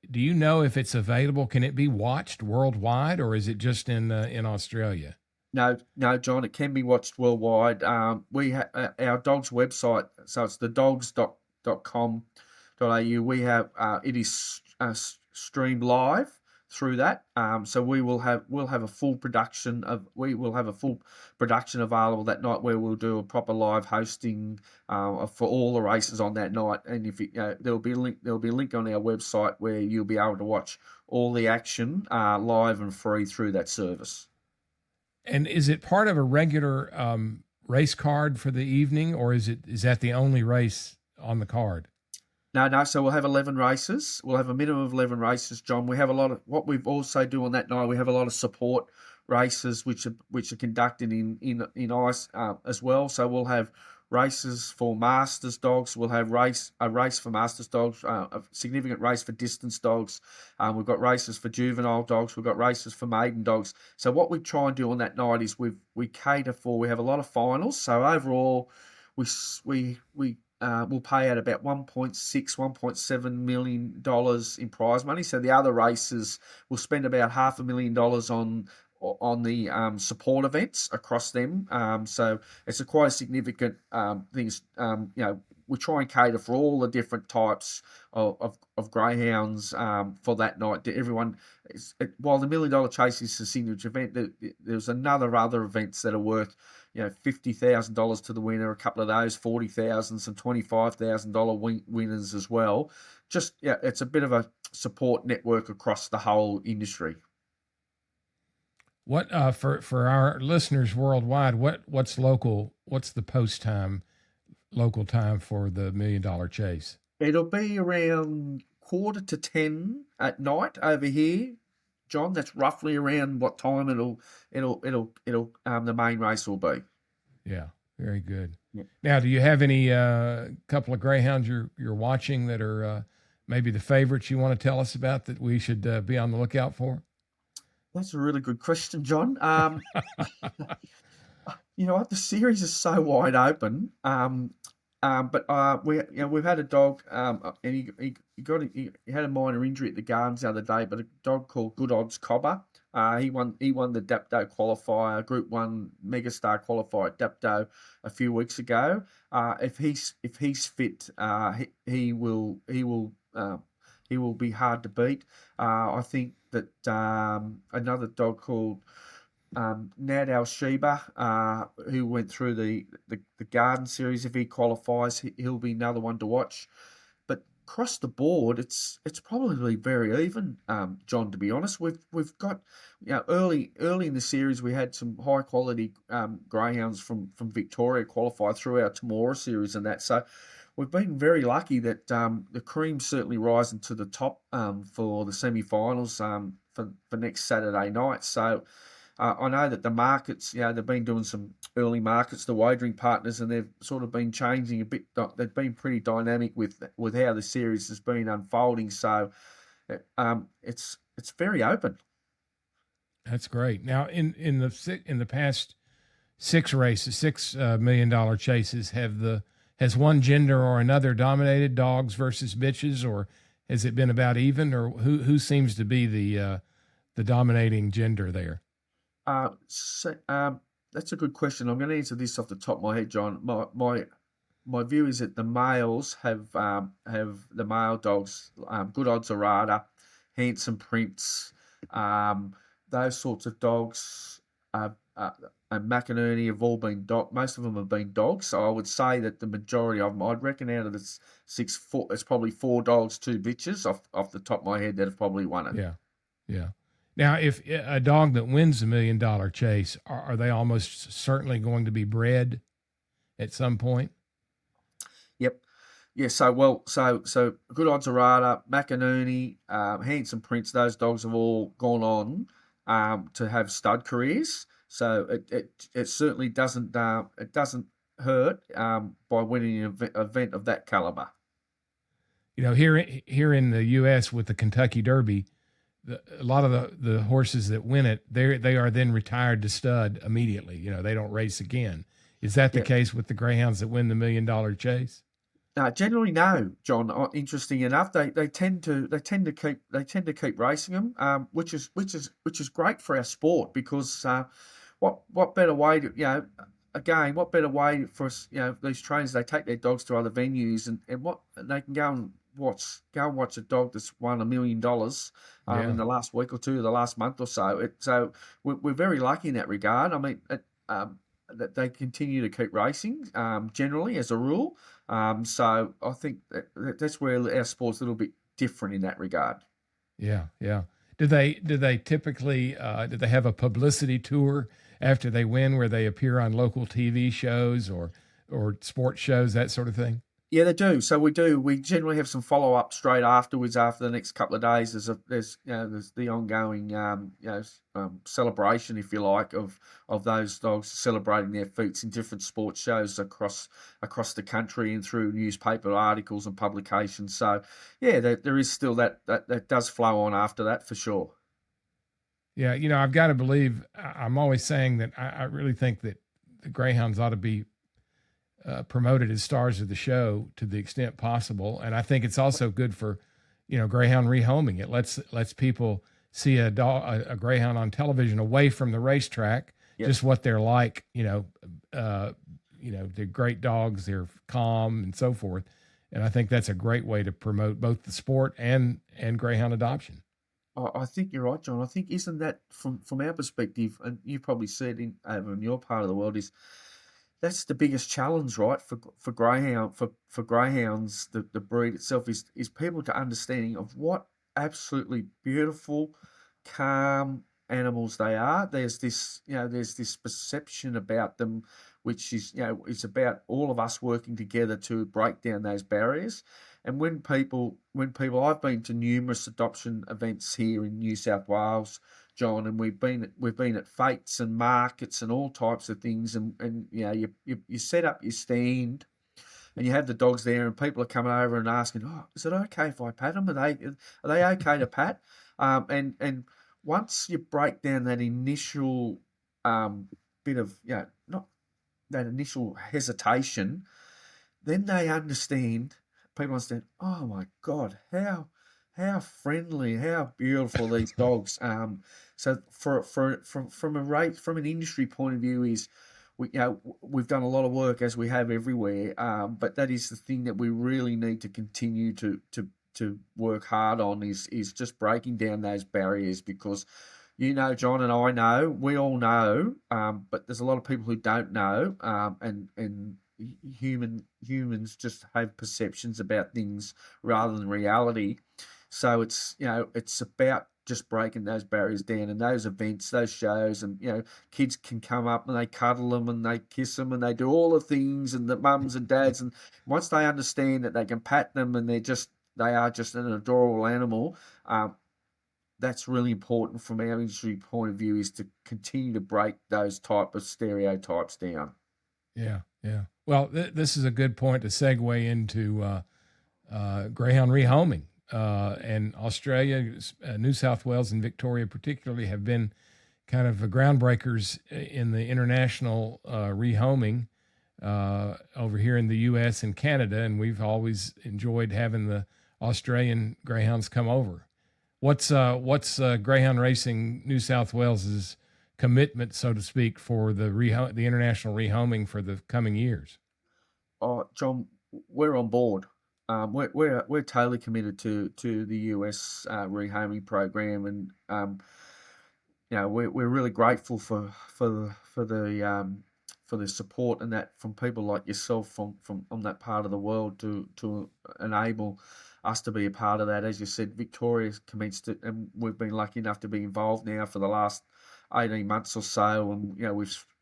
do you know if it's available? Can it be watched worldwide, or is it just in Australia? No, no, John. It can be watched worldwide. We have our dog's website, so it's thedogs.com.au. We have it is streamed live through that. So we'll have a full production available that night, where we'll do a proper live hosting for all the races on that night. And if there'll be a link on our website where you'll be able to watch all the action live and free through that service. And is it part of a regular race card for the evening, or is that the only race on the card? No. So we'll have 11 races. We'll have a minimum of 11 races, John. We have a lot of what we've also do on that night. We have a lot of support races which are conducted in ice as well. So we'll have races for masters dogs. We'll have a race for masters dogs, a significant race for distance dogs. We've got races for juvenile dogs. We've got races for maiden dogs. So what we try and do on that night is we cater for. We have a lot of finals. So overall, we'll pay out about $1.7 million in prize money. So the other races will spend about $500,000 on the support events across them. So it's quite a significant things. We try and cater for all the different types of greyhounds for that night. To everyone, while the $1 Million Chase is a signature event, there's other events that are worth $50,000 to the winner. A couple of those $40,000, some $25,000 winners as well. It's a bit of a support network across the whole industry. What for our listeners worldwide? What's the post time, local time for the $1 Million Chase? It'll be around 9:45 at night over here, John. That's roughly around what time it'll the main race will be. Yeah, very good. Yeah. Now, do you have any couple of greyhounds you're watching that are maybe the favorites you want to tell us about that we should be on the lookout for? That's a really good question, John. You know what? The series is so wide open. But we've had a dog, and he had a minor injury at the Gardens the other day. But a dog called Good Odds Cobber. He won the Dapto qualifier, Group 1 Megastar qualifier at Dapto a few weeks ago. If he's fit, he will be hard to beat. I think that another dog called Nad Al Sheba, who went through the Garden Series, if he qualifies, he'll be another one to watch. But across the board, it's probably very even, John. To be honest, we've got early in the series we had some high quality greyhounds from Victoria qualify through our Temora series and that. So we've been very lucky that the cream's certainly rising to the top for the semi-finals for next Saturday night. So I know that the markets, they've been doing some early markets, the wagering partners, and they've sort of been changing a bit. They've been pretty dynamic with how the series has been unfolding. So it's very open. That's great. Now, in the past six races, $6 million chases, has one gender or another dominated, dogs versus bitches, or has it been about even, or who seems to be the dominating gender there? That's a good question. I'm going to answer this off the top of my head, John. My view is that the males have the male dogs, Good Odds Arata, Handsome Prince, Those sorts of dogs, and McInerney have all been most of them have been dogs. So I would say that the majority of them, I'd reckon out of the it's probably 4 dogs, 2 bitches off the top of my head that have probably won it. Yeah, yeah. Now, if a dog that wins $1 million chase, are they almost certainly going to be bred at some point? Yep. Yeah, so Good Odds Arata, McInerney, Handsome Prince, those dogs have all gone on to have stud careers. So it certainly doesn't hurt by winning an event of that caliber. You know, here in the U.S. with the Kentucky Derby, a lot of the horses that win it, they are then retired to stud immediately. You know, they don't race again. Is that the case with the greyhounds that win the $1 million chase? Generally, no, John. Interesting enough, they tend to keep racing them, which is great for our sport because what better way to what better way for us, these trainers, they take their dogs to other venues and what they can go and watch a dog that's won $1 million in the last week or two, the last month or so. So we're very lucky in that regard. I mean, that they continue to keep racing generally as a rule. So I think that's where our sport's a little bit different in that regard. Yeah, yeah. Do they typically do they have a publicity tour after they win where they appear on local TV shows or sports shows, that sort of thing? Yeah, they do. So we do. We generally have some follow up straight afterwards. After the next couple of days, there's the ongoing celebration, if you like, of those dogs celebrating their feats in different sports shows across the country and through newspaper articles and publications. So yeah, there is still that does flow on after that for sure. Yeah, you know, I've got to believe. I'm always saying that I really think that the greyhounds ought to be promoted as stars of the show to the extent possible, and I think it's also good for, greyhound rehoming. It lets people see a greyhound on television away from the racetrack, just what they're like. They're great dogs, they're calm and so forth, and I think that's a great way to promote both the sport and greyhound adoption. I think you're right, John. I think isn't that from our perspective, and you probably see it over in your part of the world, is that's the biggest challenge, right? For greyhounds, the breed itself is people to understanding of what absolutely beautiful, calm animals they are. There's this perception about them, which is it's about all of us working together to break down those barriers. And when people, I've been to numerous adoption events here in New South Wales, John, and we've been at fetes and markets and all types of things, and you set up your stand, and you have the dogs there, and people are coming over and asking, oh, is it okay if I pat them? Are they okay to pat? And once you break down that initial bit of not that initial hesitation, then they understand. People understand. Oh my God, how friendly, how beautiful these dogs. So from an industry point of view, is we've done a lot of work as we have everywhere. But that is the thing that we really need to continue to work hard on is just breaking down those barriers, because John, and I know, we all know, but there's a lot of people who don't know, and humans just have perceptions about things rather than reality. So it's about just breaking those barriers down, and those events, those shows, and kids can come up and they cuddle them and they kiss them and they do all the things, and the mums and dads, and once they understand that they can pat them and they are just an adorable animal, that's really important from our industry point of view, is to continue to break those type of stereotypes down. Yeah, yeah. Well, this is a good point to segue into greyhound rehoming. And Australia, New South Wales, and Victoria particularly have been kind of the groundbreakers in the international rehoming over here in the U.S. and Canada, and we've always enjoyed having the Australian greyhounds come over. What's Greyhound Racing New South Wales's commitment, so to speak, for the international rehoming for the coming years? Oh, John, we're on board. we're totally committed to the US rehoming program, and we're really grateful for the support and that from people like yourself from on that part of the world to enable us to be a part of that. As you said, Victoria commenced it, and we've been lucky enough to be involved now for the last 18 months or so, and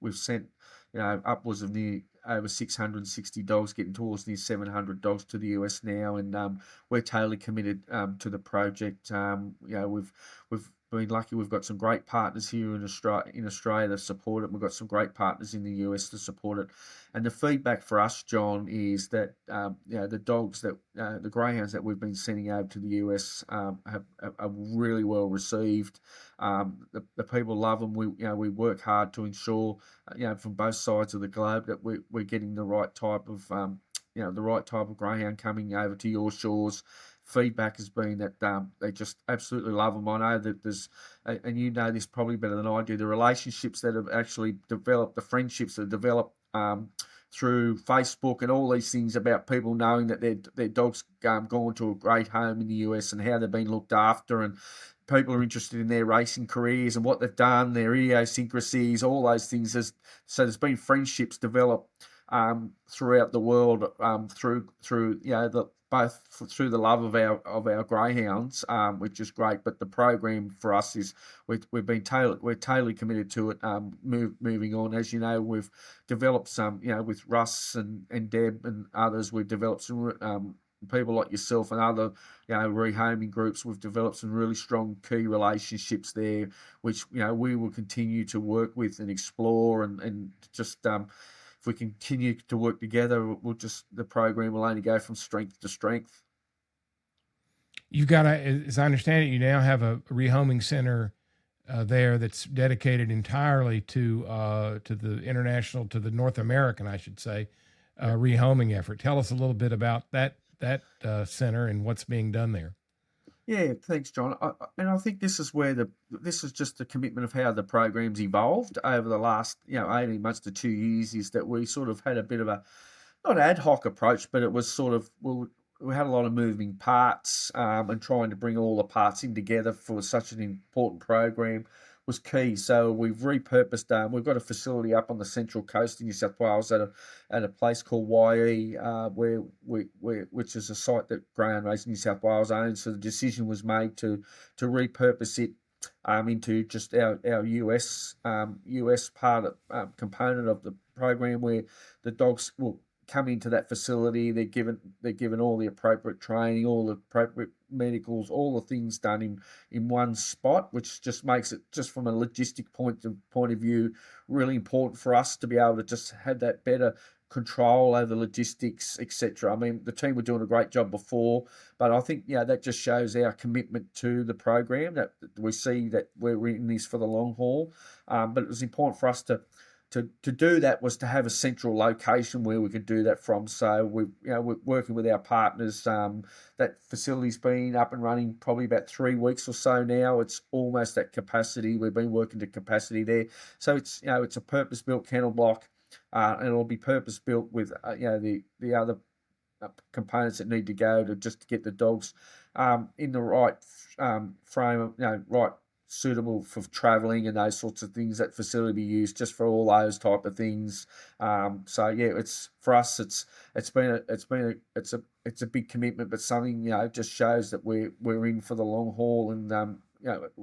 we've sent upwards of near over 660 dogs, getting towards near 700 dogs to the US now, and we're totally committed to the project. We've been lucky. We've got some great partners here in Australia that support it. We've got some great partners in the US to support it. And the feedback for us, John, is that the dogs that the greyhounds that we've been sending over to the US are really well received. The people love them. We work hard to ensure from both sides of the globe that we're getting the right type of the right type of greyhound coming over to your shores. Feedback has been that they just absolutely love them. I know that there's, and you know this probably better than I do, the relationships that have actually developed, the friendships that have developed through Facebook and all these things about people knowing that their dog's gone to a great home in the US and how they've been looked after, and people are interested in their racing careers and what they've done, their idiosyncrasies, all those things. So there's been friendships developed throughout the world through both through the love of our greyhounds, which is great. But the program for us is we're totally committed to it. Moving on, as you know, we've developed some with Russ and Deb and others. We've developed some people like yourself and other rehoming groups. We've developed some really strong key relationships there, which we will continue to work with and explore and just. If we continue to work together, the program will only go from strength to strength. You've got as I understand it, you now have a rehoming center there that's dedicated entirely to the North American, I should say, rehoming effort. Tell us a little bit about that center and what's being done there. Yeah, thanks, John. I think this is just the commitment of how the program's evolved over the last 18 months to 2 years. Is that we sort of had a bit of a not ad hoc approach, but it was sort of we had a lot of moving parts, and trying to bring all the parts in together for such an important program was key. So we've repurposed. We've got a facility up on the Central Coast in New South Wales at a place called YE, which is a site that Greyhound Racing New South Wales owns. So the decision was made to repurpose it into just our US part component of the program, where the dogs will come into that facility. They're given all the appropriate training, all the appropriate medicals, all the things done in one spot, which just makes it, just from a logistic point of view, really important for us to be able to just have that better control over logistics, etc. I mean, the team were doing a great job before, but I think that just shows our commitment to the program, that we see that we're in this for the long haul. But it was important for us to do that, was to have a central location where we could do that from. So we're working with our partners. That facility's been up and running probably about 3 weeks or so now. It's almost at capacity. We've been working to capacity there. So it's a purpose-built kennel block, and it'll be purpose-built with the other components that need to go to just to get the dogs in the right frame of right, suitable for traveling and those sorts of things. That facility used just for all those type of things. So it's for us. It's a big commitment, but something just shows that we're in for the long haul, and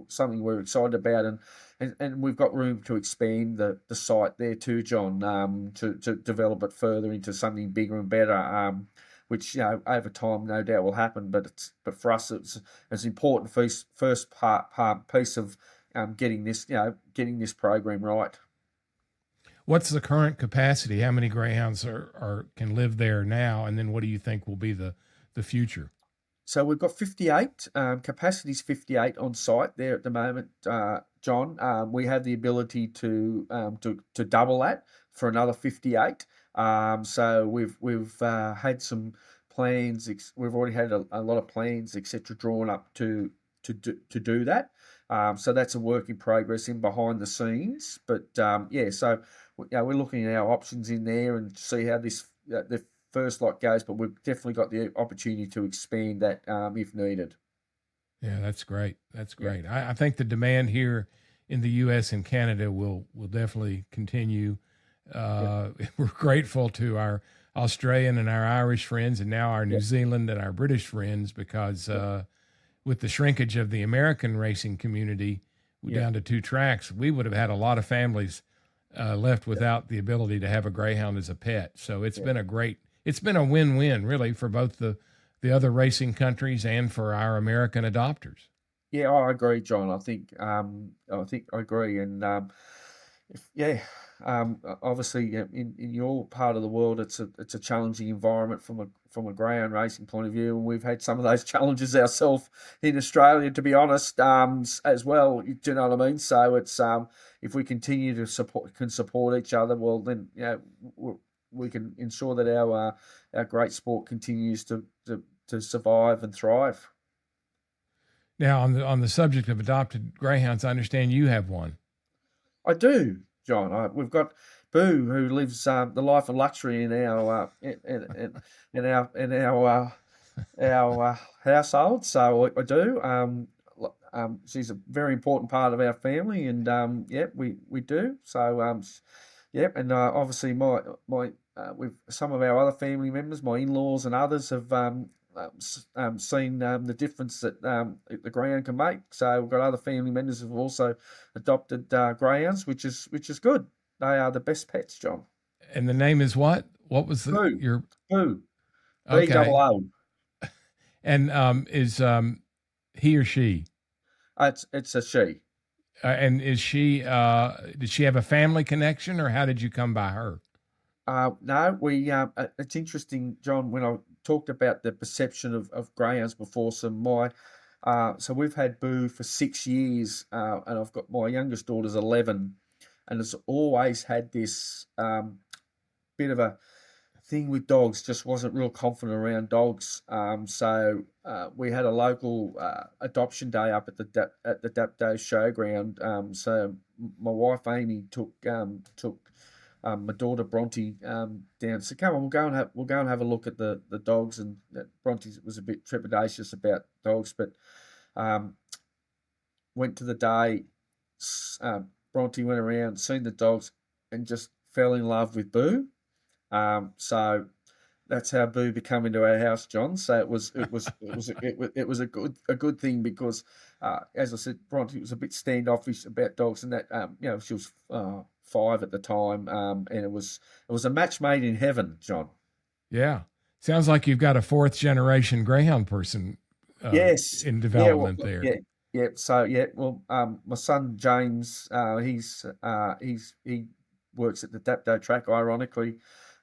something we're excited about, and we've got room to expand the site there too, John, to develop it further into something bigger and better. Which over time no doubt will happen, but for us it's an important first piece of getting this program right. What's the current capacity? How many greyhounds can live there now, and then what do you think will be the future? So we've got 58. Capacity's 58 on site there at the moment, John. We have the ability to double that for another 58. So we've had some plans. We've already had a lot of plans, etc., drawn up to do that. So that's a work in progress in behind the scenes. But so we're looking at our options in there and see how the first lot goes, but we've definitely got the opportunity to expand that if needed. Yeah, that's great. That's great. I think the demand here in the U.S. and Canada will definitely continue. We're grateful to our Australian and our Irish friends, and now our New Zealand and our British friends, because with the shrinkage of the American racing community down to 2 tracks, we would have had a lot of families left without the ability to have a greyhound as a pet. So it's been it's been a win-win really for both the other racing countries and for our American adopters. Yeah, I agree, John. I think I agree, and obviously in your part of the world, it's a challenging environment from a greyhound racing point of view, and we've had some of those challenges ourselves in Australia, to be honest, as well. Do you know what I mean? So it's if we continue to support each other, well, then we can ensure that our great sport continues to survive and thrive. Now, on the subject of adopted greyhounds, I understand you have one. I do, John. We've got Boo, who lives the life of luxury in our our household. So I do. She's a very important part of our family, and we do. So and obviously my with some of our other family members, my in-laws and others have seen the difference that the greyhound can make. So we've got other family members who've also adopted greyhounds, which is good. They are the best pets, John. And the name is what? What was Boo. your Boo? Okay. B-double-O. And is he or she? It's a she. And is she? Did she have a family connection, or how did you come by her? No, we. It's interesting, John. When I talked about the perception of greyhounds before, so we've had Boo for 6 years, and I've got my youngest daughter's 11, and has always had this bit of a thing with dogs. Just wasn't real confident around dogs. So we had a local adoption day up at the Dapto showground. So my wife Amy took my daughter Bronte down. So come on, we'll go and have a look at the dogs. And Bronte was a bit trepidatious about dogs, but went to the day. Bronte went around, seen the dogs, and just fell in love with Boo. So that's how Boo became into our house, John. So it was a good thing, because as I said, Bronte was a bit standoffish about dogs, and that she was 5 at the time, and it was a match made in heaven, John. Yeah, sounds like you've got a 4th generation greyhound person. Yes, in development there. Yeah. Yeah, so my son James, he works at the Dapto track, ironically,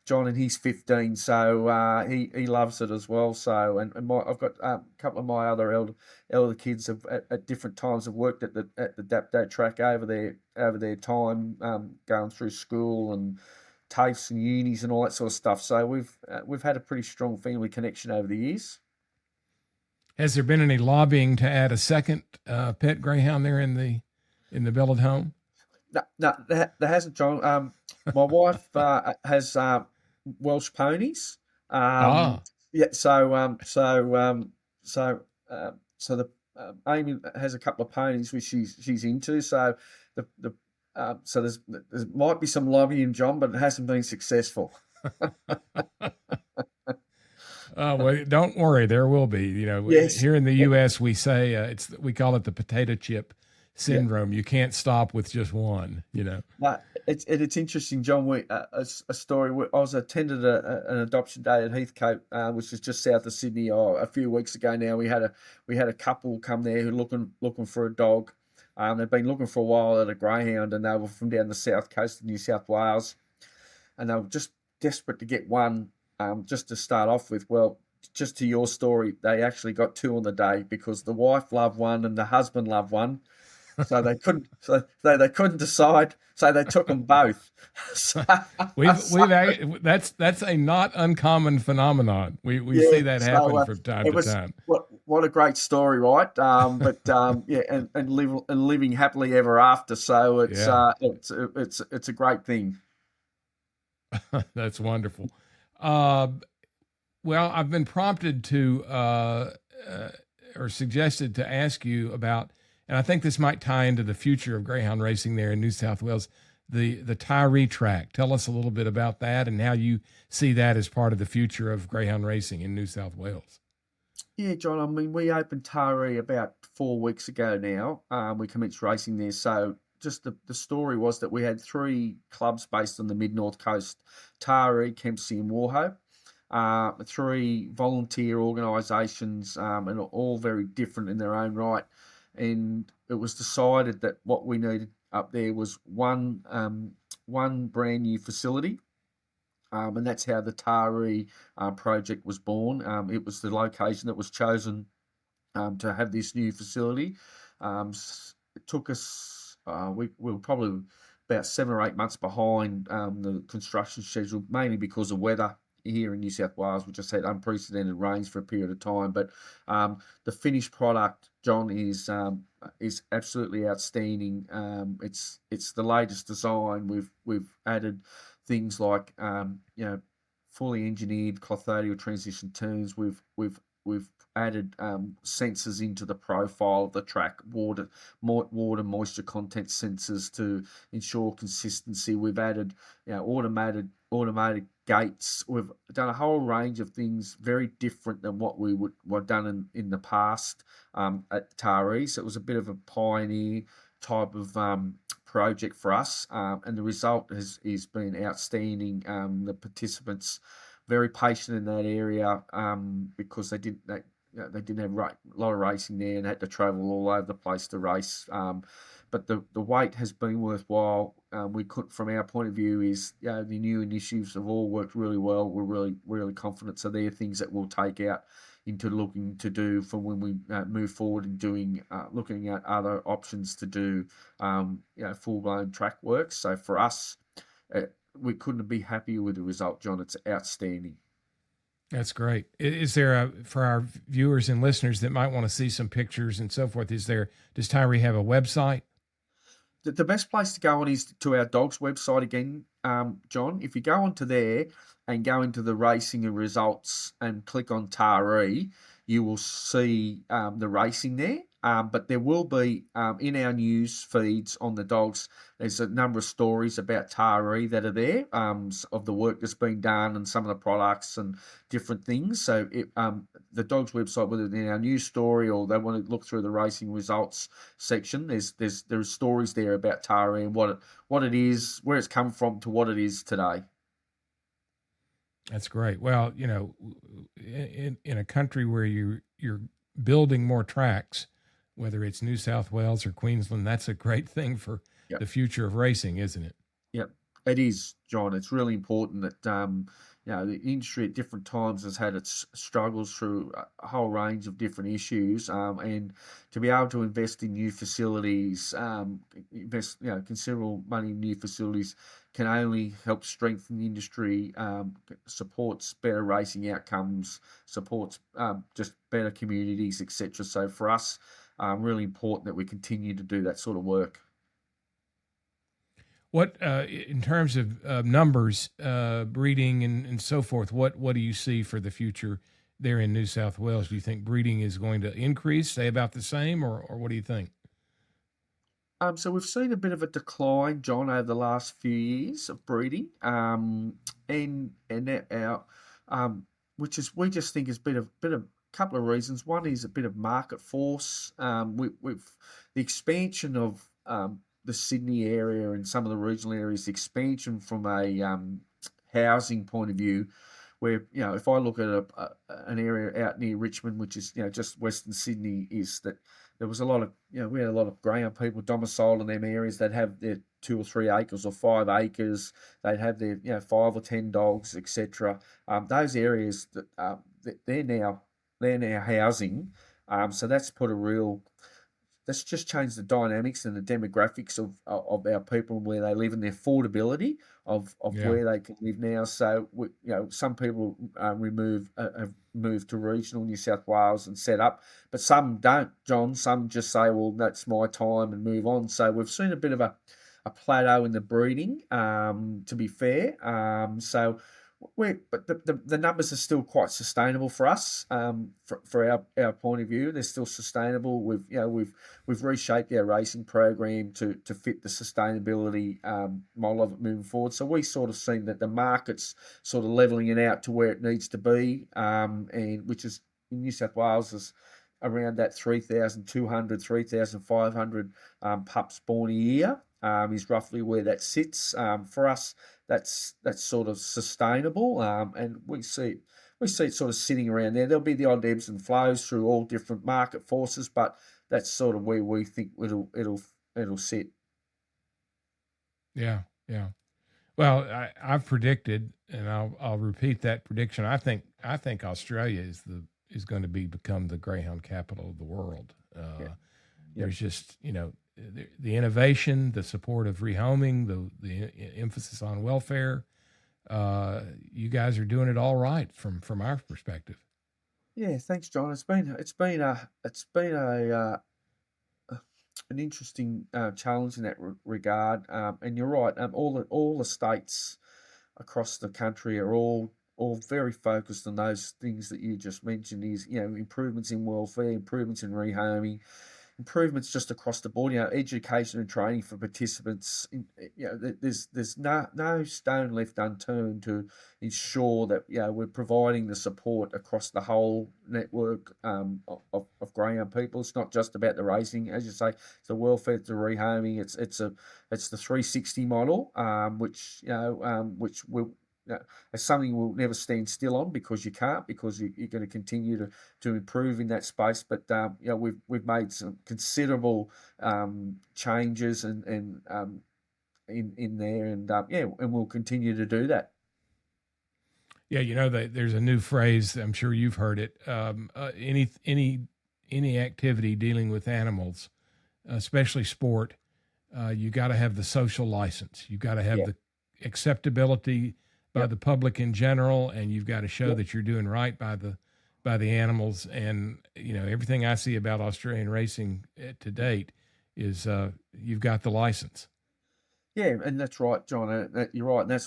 John, and he's 15, so he loves it as well. So and I've got a couple of my other elder kids have at different times have worked at the Dapto track over their time, going through school and TAFEs and unis and all that sort of stuff. So we've had a pretty strong family connection over the years. Has there been any lobbying to add a second pet greyhound there in the Billett home? No, there hasn't, John. My wife has Welsh ponies. Yeah. So the Amy has a couple of ponies which she's into. So so there might be some lobbying, John, but it hasn't been successful. Well, don't worry, there will be. Yes. Here in the U.S., we say we call it the potato chip syndrome. You can't stop with just one. It's interesting, John. A story. I was attended an adoption day at Heathcote, which is just south of Sydney. A few weeks ago now, we had a couple come there who looking for a dog. They've been looking for a while at a greyhound, and they were from down the south coast of New South Wales, and they were just desperate to get one. Just to start off with, well, just to your story, they actually got 2 on the day, because the wife loved one and the husband loved one, so they couldn't. So they couldn't decide, so they took them both. That's a not uncommon phenomenon. We see that happen from time to time. What a great story, right? And living happily ever after. So it's a great thing. That's wonderful. Well, I've been prompted to or suggested to ask you about, and I think this might tie into the future of greyhound racing there in New South Wales, the Taree track. Tell us a little bit about that and how you see that as part of the future of greyhound racing in New South Wales. Yeah, John. I mean, we opened Taree about 4 weeks ago now. We commenced racing there. So just the story was that we had three clubs based on the mid-north coast: Taree, Kempsey, and Warhope. Three volunteer organisations, and all very different in their own right. And it was decided that what we needed up there was one brand new facility, and that's how the Taree project was born. It was the location that was chosen to have this new facility. It took us, we were probably about 7 or 8 months behind the construction schedule, mainly because of weather here in New South Wales. We just had unprecedented rains for a period of time, but the finished product, John, is absolutely outstanding. It's the latest design. We've added things like fully engineered clothodial transition turns. We've added sensors into the profile of the track, water moisture content sensors to ensure consistency. We've added automated gates. We've done a whole range of things very different than what we were done in the past at Taree. So it was a bit of a pioneer type of project for us, and the result has been outstanding. The participants very patient in that area because they didn't have a lot of racing there and had to travel all over the place to race. But the wait has been worthwhile. We could, from our point of view, is the new initiatives have all worked really well. We're really confident. So they're things that we'll take out into looking to do for when we move forward and doing looking at other options to do full blown track work. So for us, we couldn't be happier with the result, John. It's outstanding. That's great. Is there for our viewers and listeners that might want to see some pictures and so forth? Does Taree have a website? The best place to go on is to our dogs website again, John. If you go onto there and go into the racing and results and click on Taree, you will see the racing there. But there will be in our news feeds on the dogs, there's a number of stories about Taree that are there of the work that's been done and some of the products and different things. So the dogs website, whether in our news story or they want to look through the racing results section, there's stories there about Taree and what it is, where it's come from to what it is today. That's great. Well, in a country where you're building more tracks, whether it's New South Wales or Queensland, that's a great thing for Yep. the future of racing, isn't it? Yep, it is, John. It's really important that the industry at different times has had its struggles through a whole range of different issues, and to be able to invest in new facilities, invest considerable money in new facilities, can only help strengthen the industry, supports better racing outcomes, supports just better communities, etc. So for us, really important that we continue to do that sort of work. What in terms of numbers, breeding and so forth? What do you see for the future there in New South Wales? Do you think breeding is going to increase, stay about the same, or what do you think? So we've seen a bit of a decline, John, over the last few years of breeding, and that our we just think is a bit of couple of reasons. One is a bit of market force. We've the expansion of the Sydney area and some of the regional areas, the expansion from a housing point of view, where if I look at an area out near Richmond, which is just Western Sydney, is that there was a lot of we had a lot of greyhound people domiciled in them areas. They'd have their 2 or 3 acres or 5 acres. They'd have their 5 or 10 dogs, etc. Those areas that they're now housing. So that's just changed the dynamics and the demographics of our people and where they live and the affordability of Yeah. where they can live now. So some people have moved to regional New South Wales and set up, but some don't, John. Some just say, well, that's my time and move on. So we've seen a bit of a plateau in the breeding, to be fair. So But the numbers are still quite sustainable for us, for our point of view. They're still sustainable. We've reshaped our racing program to fit the sustainability model of it moving forward. So we sort of seen that the market's sort of leveling it out to where it needs to be, and which is in New South Wales is around that 3,200, 3,500 pups born a year. Is roughly where that sits. For us, that's sort of sustainable, and we see it sort of sitting around there. There'll be the odd ebbs and flows through all different market forces, but that's sort of where we think it'll sit. Yeah, yeah. Well, I've predicted, and I'll repeat that prediction. I think Australia is going to become the greyhound capital of the world. Yeah. There's just the innovation, the support of rehoming, the emphasis on welfare. You guys are doing it all right from our perspective. Yeah, thanks, John. It's been an interesting challenge in that regard. And you're right. All the states across the country are all very focused on those things that you just mentioned. Is improvements in welfare, improvements in rehoming, improvements just across the board. Education and training for participants. There's no stone left unturned to ensure that we're providing the support across the whole network of greyhound people. It's not just about the racing, as you say. It's the welfare, it's the rehoming. It's the 360 model, which will. It's something we'll never stand still on because you can't, because you're going to continue to improve in that space. But we've made some considerable changes and in there, and and we'll continue to do that. Yeah, there's a new phrase. I'm sure you've heard it. Any activity dealing with animals, especially sport, you got to have the social license. You got to have the acceptability by the public in general, and you've got to show that you're doing right by the animals. And everything I see about Australian racing to date is you've got the license. Yeah, and that's right, John. You're right, and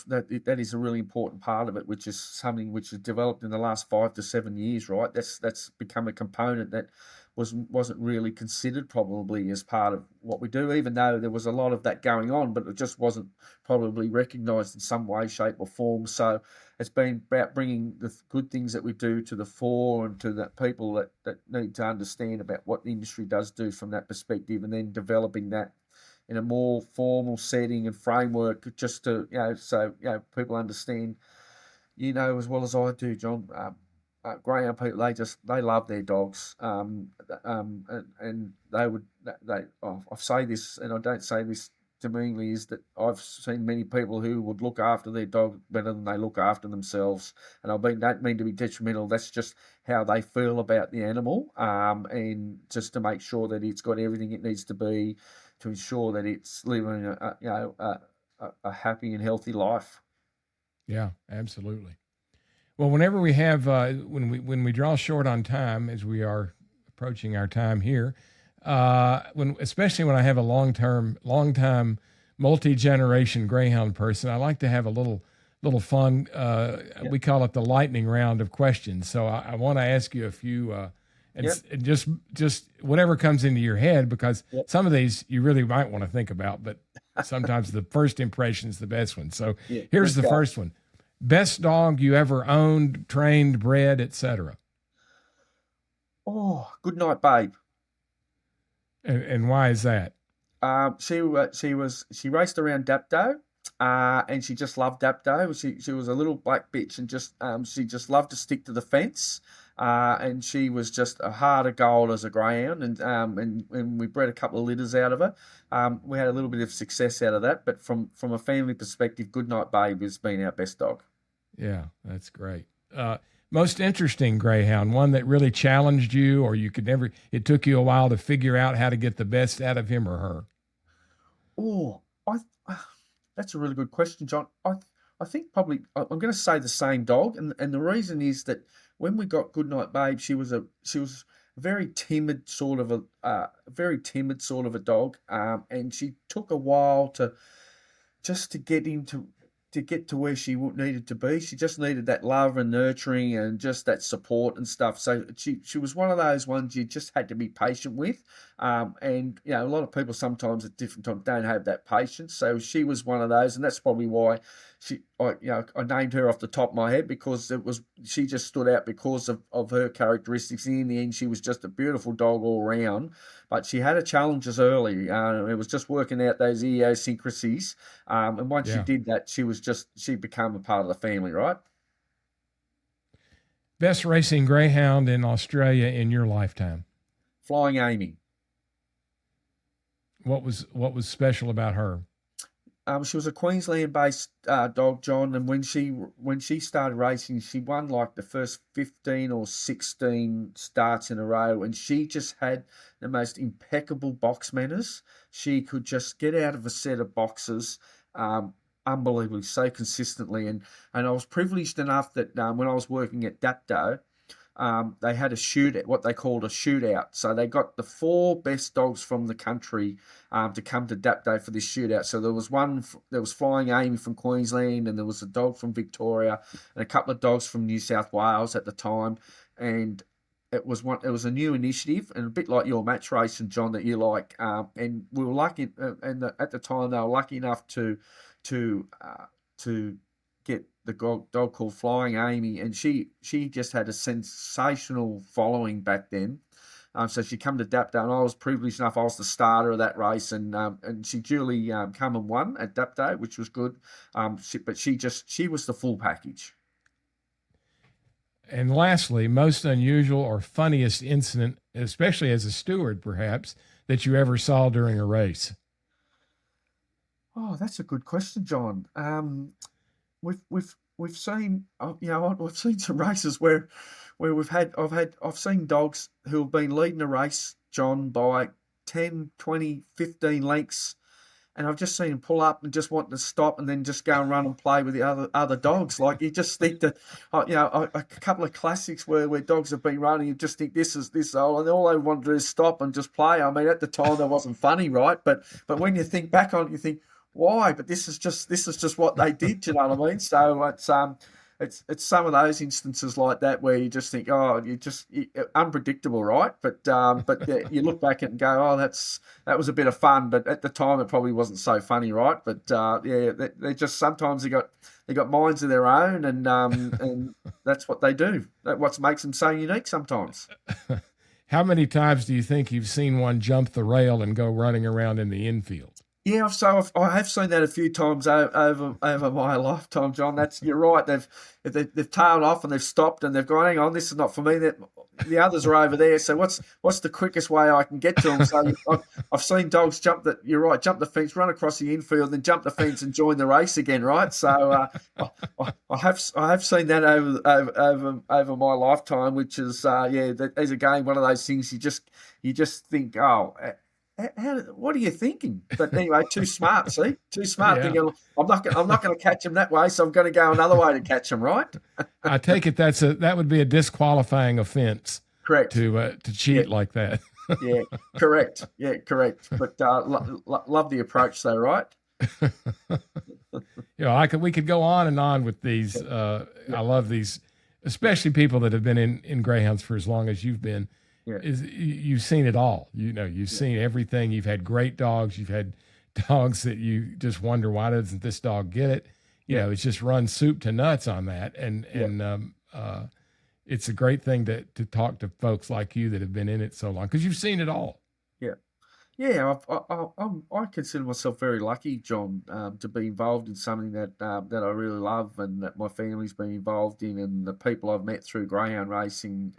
that is a really important part of it, which is something which has developed in the last 5 to 7 years. Right, that's become a component that wasn't really considered probably as part of what we do, even though there was a lot of that going on, but it just wasn't probably recognised in some way, shape, or form. So it's been about bringing the good things that we do to the fore and to the people that need to understand about what the industry does do from that perspective, and then developing that in a more formal setting and framework, just to so people understand, as well as I do, John. Greyhound people, they love their dogs, and I say this, and I don't say this demeaningly, is that I've seen many people who would look after their dog better than they look after themselves, and don't mean to be detrimental. That's just how they feel about the animal, and just to make sure that it's got everything it needs to be, to ensure that it's living a happy and healthy life. Yeah, absolutely. Well, whenever we have when we draw short on time, as we are approaching our time here, especially when I have a long time multi-generation greyhound person, I like to have a little fun. We call it the lightning round of questions. So I want to ask you a few, and just whatever comes into your head, because some of these you really might want to think about, but sometimes the first impression is the best one. So here's the first one. Best dog you ever owned, trained, bred, etc. Oh, good night, babe. And why is that? She raced around Dapto, and she just loved Dapto. She was a little black bitch, and she just loved to stick to the fence. And she was just a heart of gold as a greyhound, and we bred a couple of litters out of her. We had a little bit of success out of that, but from a family perspective, Goodnight Babe has been our best dog. Yeah, that's great. Most interesting greyhound, one that really challenged you, or it took you a while to figure out how to get the best out of him or her. Oh, that's a really good question, John. I think probably I'm going to say the same dog, and the reason is that when we got Goodnight Babe, she was a very timid sort of a dog, and she took a while to get into get to where she needed to be. She just needed that love and nurturing and just that support and stuff. So she was one of those ones you just had to be patient with. And a lot of people sometimes at different times don't have that patience. So she was one of those, and that's probably why I named her off the top of my head, because she just stood out because of her characteristics. In the end, she was just a beautiful dog all around, but she had her challenges early. It was just working out those idiosyncrasies. And once she Yeah. did that, she became a part of the family, right? Best racing greyhound in Australia in your lifetime? Flying Amy. What was special about her? She was a Queensland-based dog, John, and when she started racing, she won like the first 15 or 16 starts in a row, and she just had the most impeccable box manners. She could just get out of a set of boxes unbelievably, so consistently, and I was privileged enough that when I was working at Dapto, they had what they called a shootout. So they got the 4 best dogs from the country to come to Dapto for this shootout. So there was Flying Amy from Queensland, and there was a dog from Victoria, and a couple of dogs from New South Wales at the time. And it was a new initiative, and a bit like your match racing, John, that you like. And we were lucky, at the time they were lucky enough to get the dog called Flying Amy, and she just had a sensational following back then. So she come to Dapto, and I was privileged enough. I was the starter of that race, and she duly come and won at Dapto, which was good. But she was the full package. And lastly, most unusual or funniest incident, especially as a steward, perhaps, that you ever saw during a race? Oh, that's a good question, John. We've seen I've seen some races where I've seen dogs who have been leading a race, John, by 10, 20, 15 lengths, and I've just seen them pull up and just want to stop and then just go and run and play with the other dogs. Like, you just think that a couple of classics where dogs have been running, you just think this is old, and all they want to do is stop and just play. I mean, at the time that wasn't funny, right? But when you think back on it, you think, why? But this is just what they did. You know what I mean? So it's some of those instances like that where you just think, oh, unpredictable, right? But you look back and go, oh, that was a bit of fun. But at the time, it probably wasn't so funny, right? But they just sometimes they got minds of their own, and that's what they do. That's what makes them so unique sometimes. How many times do you think you've seen one jump the rail and go running around in the infield? Yeah, I have seen that a few times over my lifetime, John. You're right. They've tailed off and they've stopped and they've gone, hang on, this is not for me. The others are over there. So what's the quickest way I can get to them? So I've seen dogs jump the fence, run across the infield, then jump the fence and join the race again, right? So I have seen that over my lifetime, which is there's again one of those things you just think, oh. What are you thinking? But anyway, too smart. See, too smart. Yeah. Thinking, I'm not going to catch him that way, so I'm going to go another way to catch him. Right? I take it that would be a disqualifying offense. Correct. To cheat like that. Yeah, correct. Yeah, correct. But love the approach, though, right? We could go on and on with these. I love these, especially people that have been in greyhounds for as long as you've been. Yeah. You've seen it all. You've seen everything. You've had great dogs. You've had dogs that you just wonder, why doesn't this dog get it? It's just run soup to nuts on that. And it's a great thing to talk to folks like you that have been in it so long, because you've seen it all. Yeah. Yeah, I consider myself very lucky, John, to be involved in something that I really love and that my family's been involved in, and the people I've met through greyhound racing.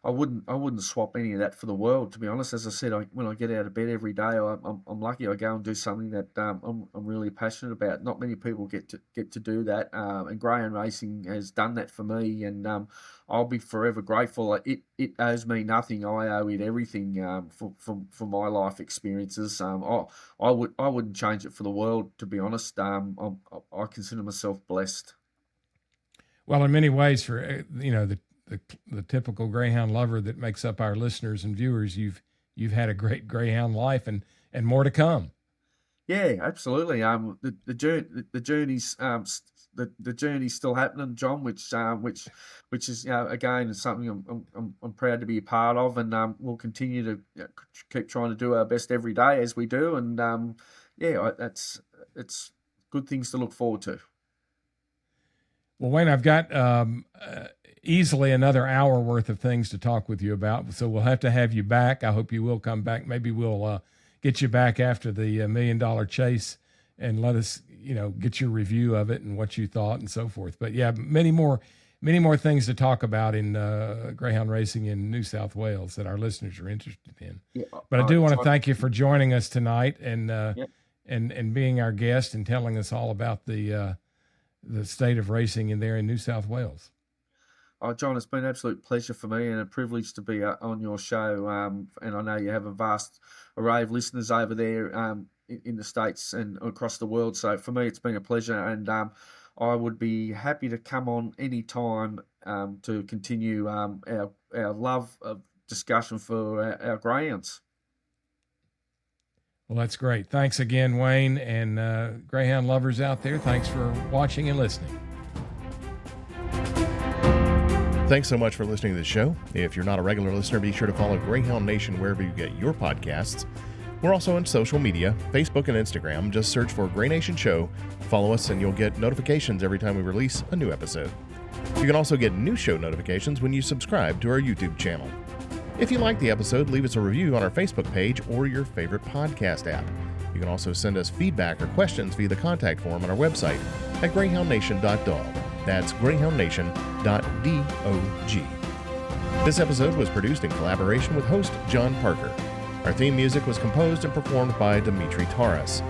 I wouldn't swap any of that for the world, to be honest. As I said, when I get out of bed every day, I'm lucky I go and do something that I'm really passionate about. Not many people get to do that, and greyhound racing has done that for me, and I'll be forever grateful. It owes me nothing. I owe it everything for my life experiences. I wouldn't change it for the world, to be honest. I consider myself blessed. Well, in many ways, for the typical greyhound lover that makes up our listeners and viewers, you've had a great greyhound life and more to come. Yeah, absolutely. The journey's the journey's still happening, John, which is again is something I'm proud to be a part of, and we'll continue to keep trying to do our best every day as we do, and it's good things to look forward to. Well, Wayne, I've got easily another hour worth of things to talk with you about, so we'll have to have you back. I hope you will come back. Maybe we'll get you back after the $1 Million Chase and let us, get your review of it and what you thought and so forth. But yeah, many more things to talk about in Greyhound racing in New South Wales that our listeners are interested in. Yeah, but I do want to thank you for joining us tonight and being our guest and telling us all about the state of racing in there in New South Wales. Oh, John, it's been an absolute pleasure for me and a privilege to be on your show. And I know you have a vast array of listeners over there in the States and across the world. So for me, it's been a pleasure. And I would be happy to come on any time to continue our love of discussion for our greyhounds. Well, that's great. Thanks again, Wayne, and Greyhound lovers out there. Thanks for watching and listening. Thanks so much for listening to the show. If you're not a regular listener, be sure to follow Greyhound Nation wherever you get your podcasts. We're also on social media, Facebook and Instagram. Just search for Grey Nation Show. Follow us and you'll get notifications every time we release a new episode. You can also get new show notifications when you subscribe to our YouTube channel. If you like the episode, leave us a review on our Facebook page or your favorite podcast app. You can also send us feedback or questions via the contact form on our website at greyhoundnation.dog. That's greyhoundnation.dog. This episode was produced in collaboration with host John Parker. Our theme music was composed and performed by Dimitri Taras.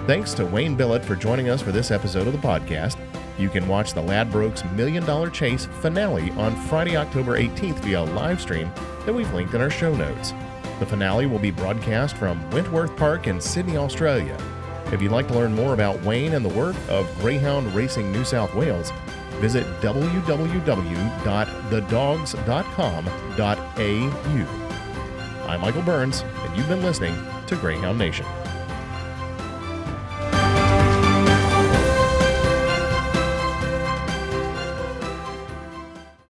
Thanks to Wayne Billett for joining us for this episode of the podcast. You can watch the Ladbrokes $1 Million Chase finale on Friday, October 18th via live stream that we've linked in our show notes. The finale will be broadcast from Wentworth Park in Sydney, Australia. If you'd like to learn more about Wayne and the work of Greyhound Racing New South Wales, visit www.thedogs.com.au. I'm Michael Burns, and you've been listening to Greyhound Nation.